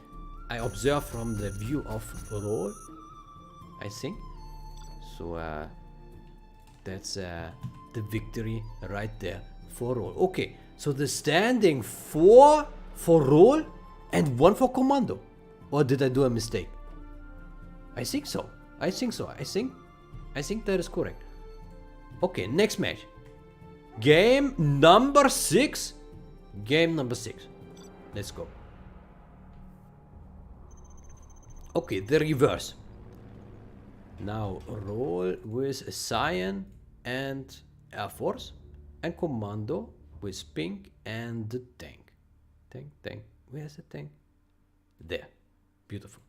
I observe from the view of Roll, I think. So that's the victory right there for Roll. Okay, so the standing 4 for Roll and 1 for Commando. Or did I do a mistake? I think so. I think that is correct. Okay, next match. Game number 6. Game number 6. Let's go. Okay, the reverse. Now Roll with Cyan and Air Force, and Commando with Pink and the tank. Tank. Where's the tank? There. Beautiful.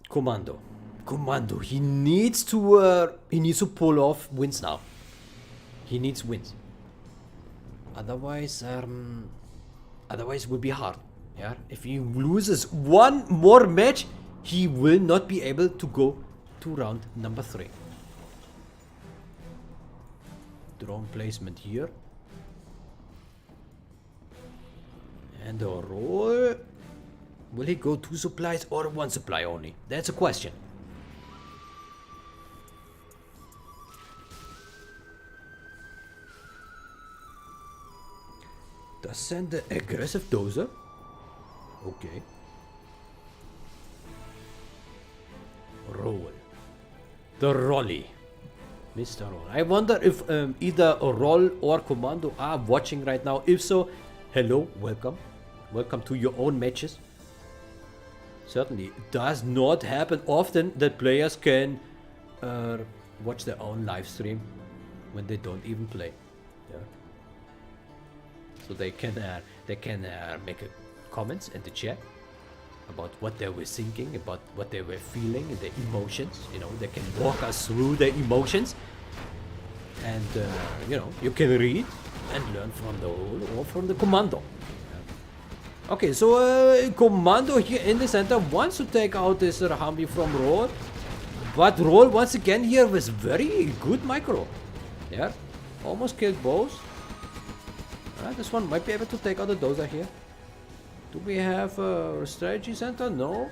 Commando. He needs to pull off wins now. He needs wins. Otherwise it will be hard. Yeah. If he loses one more match, he will not be able to go to round number 3. Drone placement here. And a Roll. Will he go 2 supplies or 1 supply only? That's a question. Does send the aggressive dozer. Okay. Roll. The Rolly. Mr. Roll. I wonder if either a Roll or Commando are watching right now. If so, hello, welcome. Welcome to your own matches. Certainly, it does not happen often that players can watch their own live stream when they don't even play. Yeah. so they can make comments in the chat about what they were thinking, about what they were feeling, the emotions. You know, they can walk us through the emotions, and you know, you can read and learn from the role or from the commando. Okay, so commando here in the center wants to take out this Humvee from Roll, but Roll once again here was very good micro. Yeah, almost killed both. This one might be able to take out the dozer here. Do we have a strategy center? No.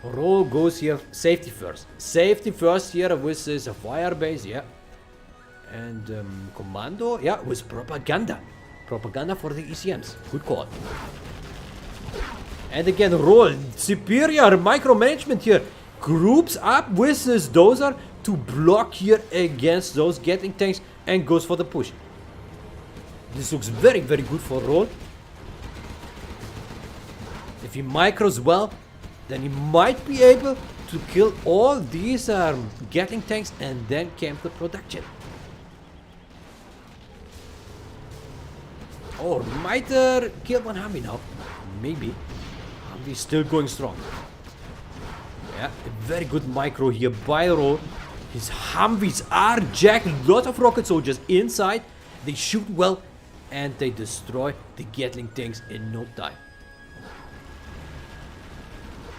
Roll goes here, safety first. Safety first here with this fire base, yeah. And commando, yeah, with propaganda. Propaganda for the ECMs. Good call. And again, Roll, superior micromanagement here. Groups up with this dozer to block here against those Gatling tanks and goes for the push. This looks very, very good for Roll. If he micros well, then he might be able to kill all these Gatling tanks and then camp the production. Or might kill one Humvee now. Maybe. Humvee still going strong. Yeah, a very good micro here by Roll. His Humvees are jacked. Lot of rocket soldiers inside. They shoot well and they destroy the Gatling tanks in no time.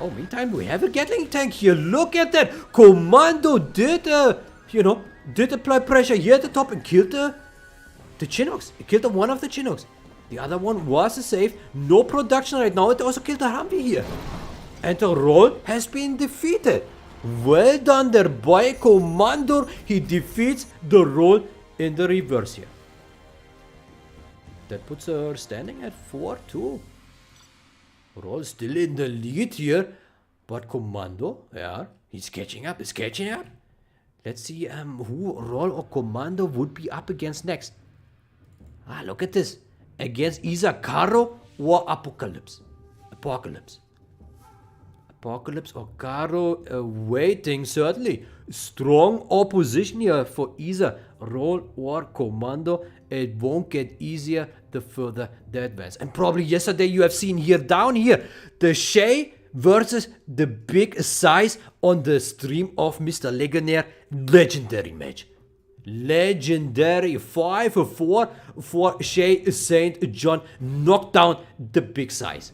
Oh, meantime, we have a Gatling tank here. Look at that. Commando did, you know, did apply pressure here at the top and killed the Chinooks. It killed one of the Chinooks. The other one was safe. No production right now. It also killed the Humvee here. And the Roll has been defeated. Well done there by Commando. He defeats the Roll in the reverse here. That puts her standing at 4-2. Roll still in the lead here. But Commando, yeah, he's catching up. He's catching up. Let's see who Roll or Commando would be up against next. Ah, look at this. Against either Caro or Apocalypse. Apocalypse or Caro waiting. Certainly strong opposition here for either Roll or Commando. It won't get easier the further they advance. And probably yesterday you have seen here down here the Shay versus the big size on the stream of Mr. Legionnaire. Legendary match. Legendary 5-4 for Shay St. John. Knocked down the big size.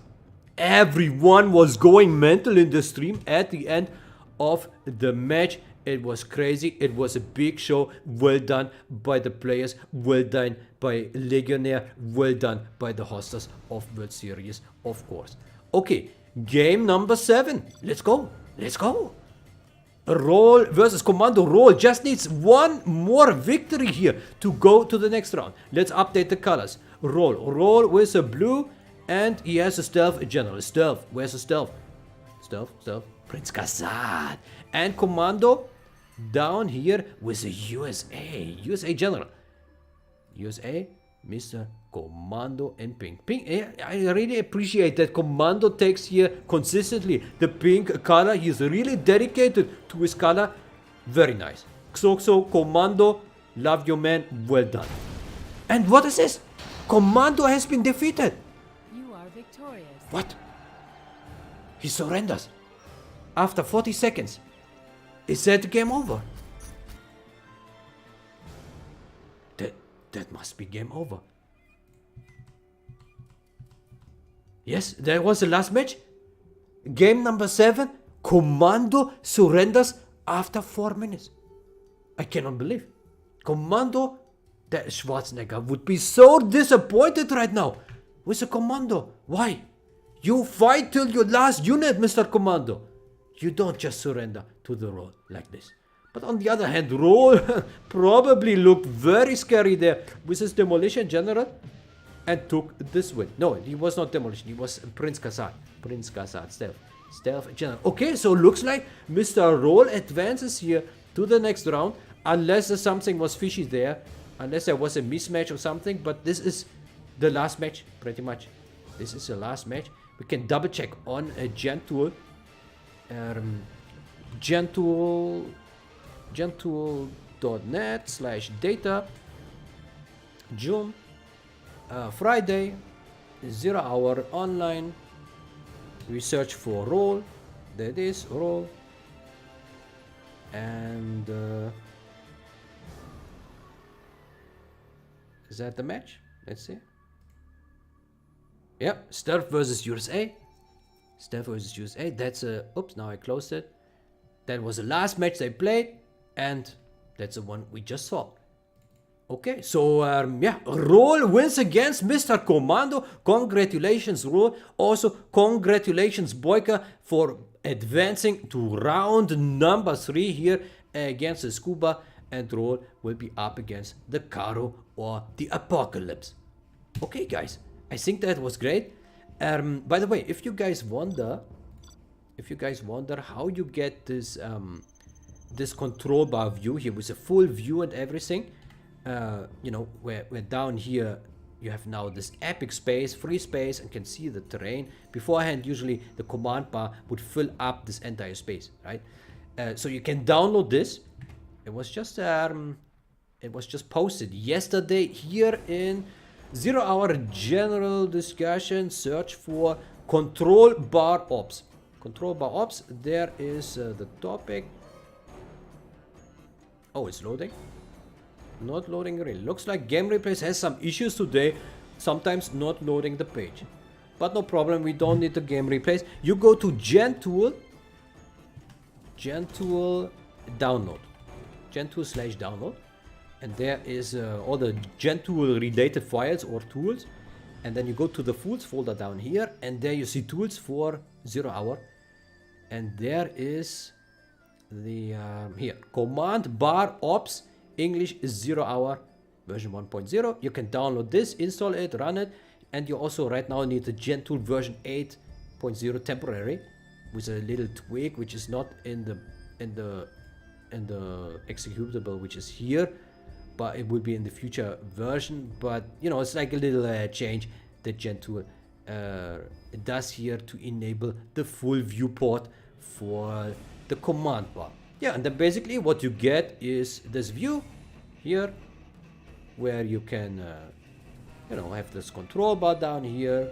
Everyone was going mental in the stream at the end of the match. It was crazy. It was a big show. Well done by the players. Well done by Legionnaire. Well done by the hostess of World Series, of course. Okay, game number 7. Let's go. Let's go. Roll versus Commando. Roll just needs one more victory here to go to the next round. Let's update the colors. Roll with a blue, and he has a stealth general. Stealth. Where's the stealth? Stealth. Prince Kazad. And Commando down here with a USA general. USA, Mr. Commando and pink. I really appreciate that Commando takes here consistently the pink color. He's really dedicated to his color. Very nice. So Commando, love your man. Well done. And what is this? Commando has been defeated. You are victorious. What? He surrenders. After 40 seconds. Is that the game over? That must be game over. Yes, that was the last match. Game number 7. Commando surrenders after 4 minutes. I cannot believe. Commando, that Schwarzenegger would be so disappointed right now with the Commando. Why? You fight till your last unit, Mr. Commando. You don't just surrender to the Roll like this. But on the other hand, Roll probably looked very scary there with his demolition general and took this win. No, he was not demolition. He was Prince Kazad. Prince Kazad, stealth general. Okay, so looks like Mr. Roll advances here to the next round. Unless something was fishy there. Unless there was a mismatch or something. But this is the last match, pretty much. This is the last match. We can double check on a Gentool. Gentool.net/data. Zoom. Friday, 0 hour online. We search for role. There it is, role. And is that the match? Let's see. Yep, Stealth versus USA. Stealth versus USA. That's a. Oops, now I closed it. That was the last match they played, and that's the one we just saw. Okay, so yeah, Roll wins against Mr. Commando. Congratulations, Roll. Also, congratulations, BoYcaH, for advancing to round number 3 here against the Scuba. And Roll will be up against the Caro or the Apocalypse. Okay, guys, I think that was great. By the way, if you guys wonder how you get this this control bar view here with a full view and everything, you know, where down here you have now this epic space, free space, and can see the terrain. Beforehand, usually the command bar would fill up this entire space, right? So you can download this. It was just posted yesterday here in 0 hour general discussion. Search for control bar ops. Control bar ops. There is the topic. Oh, it's loading. Not loading really. Looks like Game Replays has some issues today. Sometimes not loading the page. But no problem. We don't need the Game Replays. You go to Gen Tool. Gen Tool download. Gen Tool /download. And there is all the Gen Tool related files or tools. And then you go to the tools folder down here. And there you see tools for 0 hour. And there is the here command bar ops English 0 hour version 1.0. You can download this, install it, run it, and you also right now need the Gen Tool version 8.0 temporary with a little tweak which is not in the executable, which is here, but it will be in the future version. But you know, it's like a little change that Gen Tool does here to enable the full viewport for the command bar. Yeah, and then basically what you get is this view here, where you can, you know, have this control bar down here.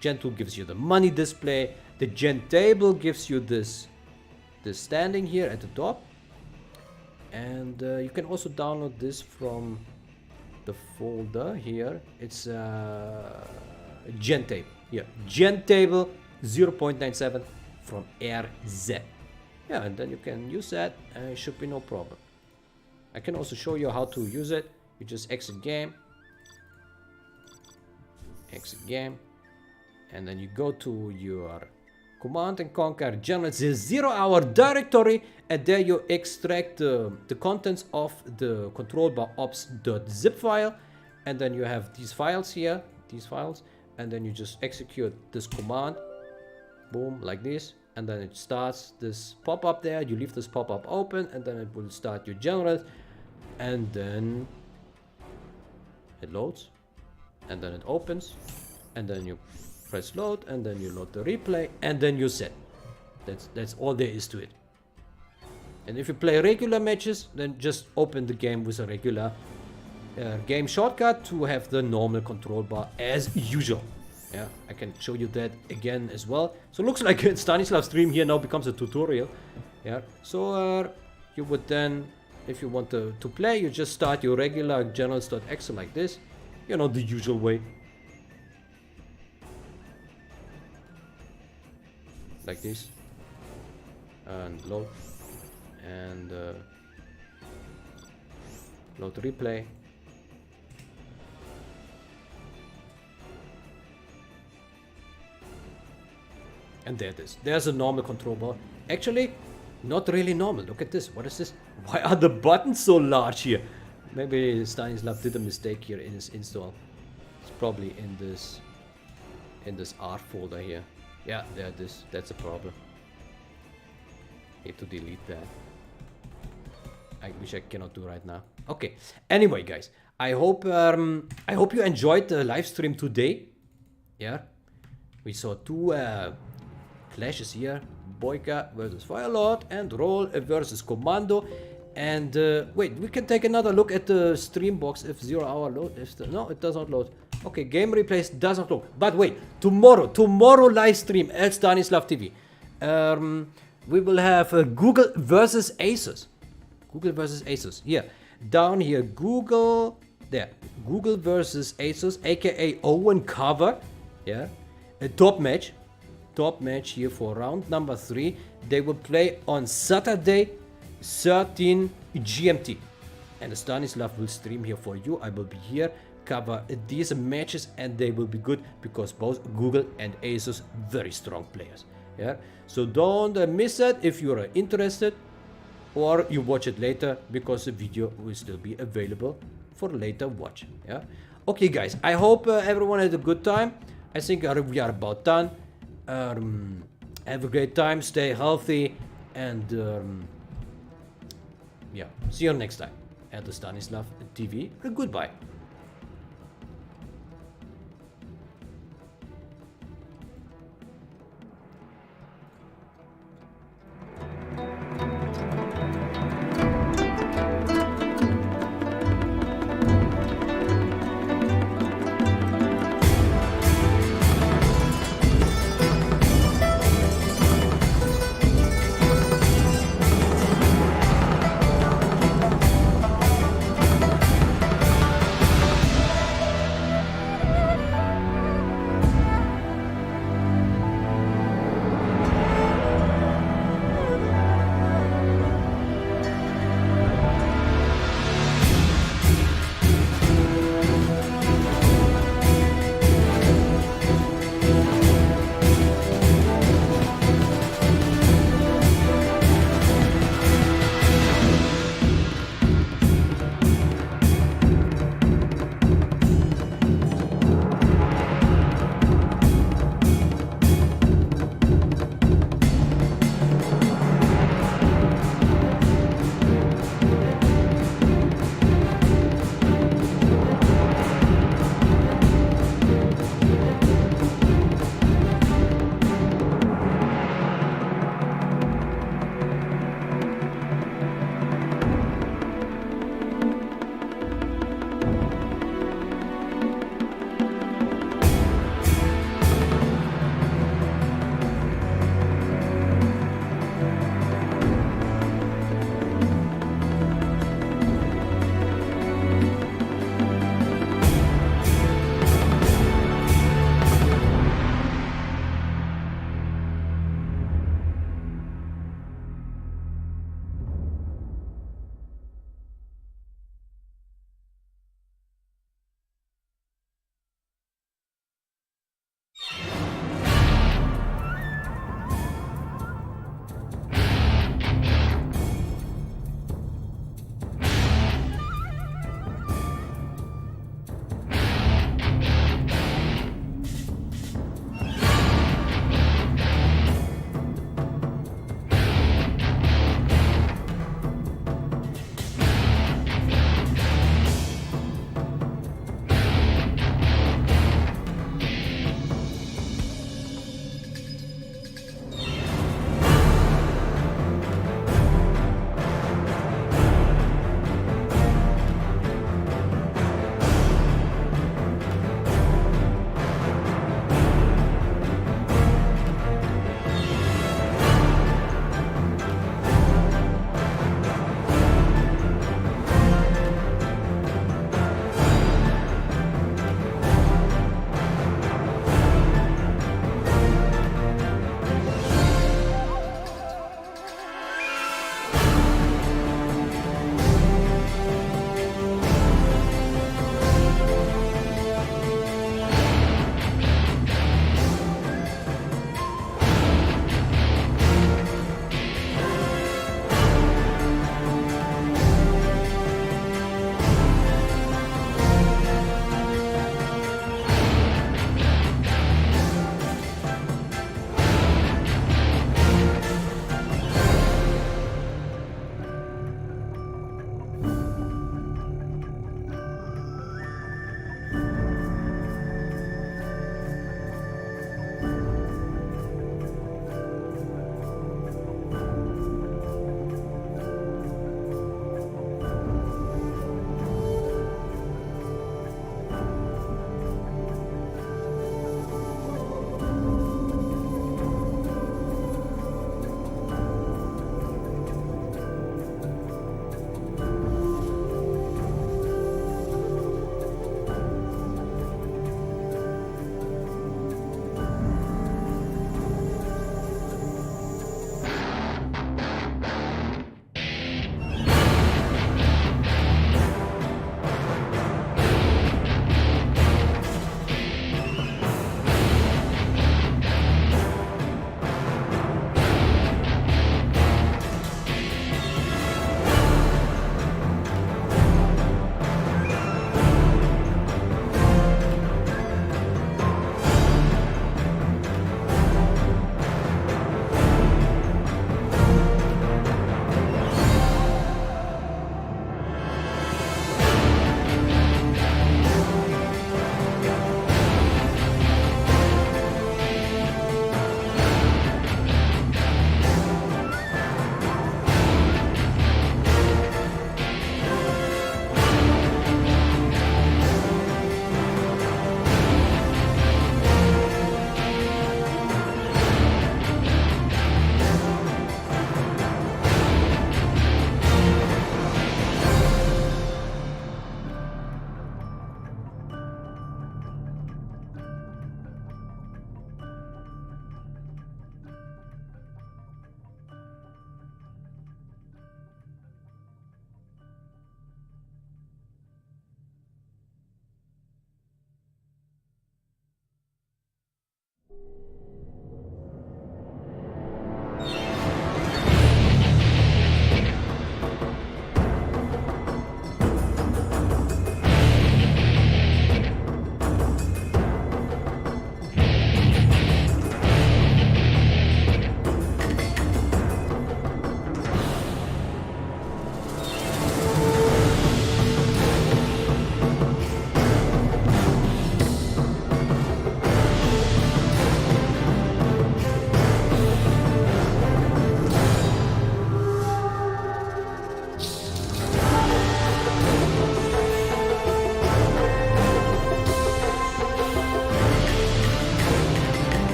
Gen Tool gives you the money display. The Gen Table gives you this standing here at the top. And you can also download this from the folder here. It's Gen Table. Here, Gen Table 0.97 from RZ. Yeah, and then you can use that and it should be no problem. I can also show you how to use it. You just exit game, and then you go to your Command and Conquer General 0 hour directory, and there you extract the contents of the control bar ops.zip file, and then you have these files here, and then you just execute this command, boom, like this. And then it starts this pop-up there. You leave this pop-up open, and then it will start your general, and then it loads, and then it opens, and then you press load, and then you load the replay, and then you set. That's all there is to it. And if you play regular matches, then just open the game with a regular game shortcut to have the normal control bar as usual. Yeah, I can show you that again as well. So it looks like Stanislav stream here now becomes a tutorial. Yeah, so you would then, if you want to play, you just start your regular generals.exe like this. You know, the usual way. Like this. And load. And load replay. And there it is. There's a normal control bar. Actually, not really normal. Look at this. What is this? Why are the buttons so large here? Maybe Stanislav did a mistake here in his install. It's probably in this R folder here. Yeah, there it is. That's a problem. Need to delete that. I wish I cannot do right now. Okay. Anyway, guys, I hope you enjoyed the live stream today. Yeah, we saw two clashes here: BoYcaH versus FireLord and Roll versus Commando. And wait, we can take another look at the stream box if 0 hour load. No, it does not load. Okay, game replays does not look. But wait, tomorrow live stream at Stanislav TV. We will have Google versus Asus. Google versus Asus. Here, down here, Google. There, Google versus Asus, aka Owen cover. Yeah, a top match here for round number 3. They will play on Saturday, 13 GMT, and Stanislav will stream here for you. I will be here, cover these matches, and they will be good because both Google and Asus very strong players. Yeah, so don't miss it if you're interested, or you watch it later because the video will still be available for later watch. Yeah, okay guys, I hope everyone had a good time. I think we are about done. Have a great time, stay healthy, and yeah, see you next time at the Stanislav TV. Goodbye.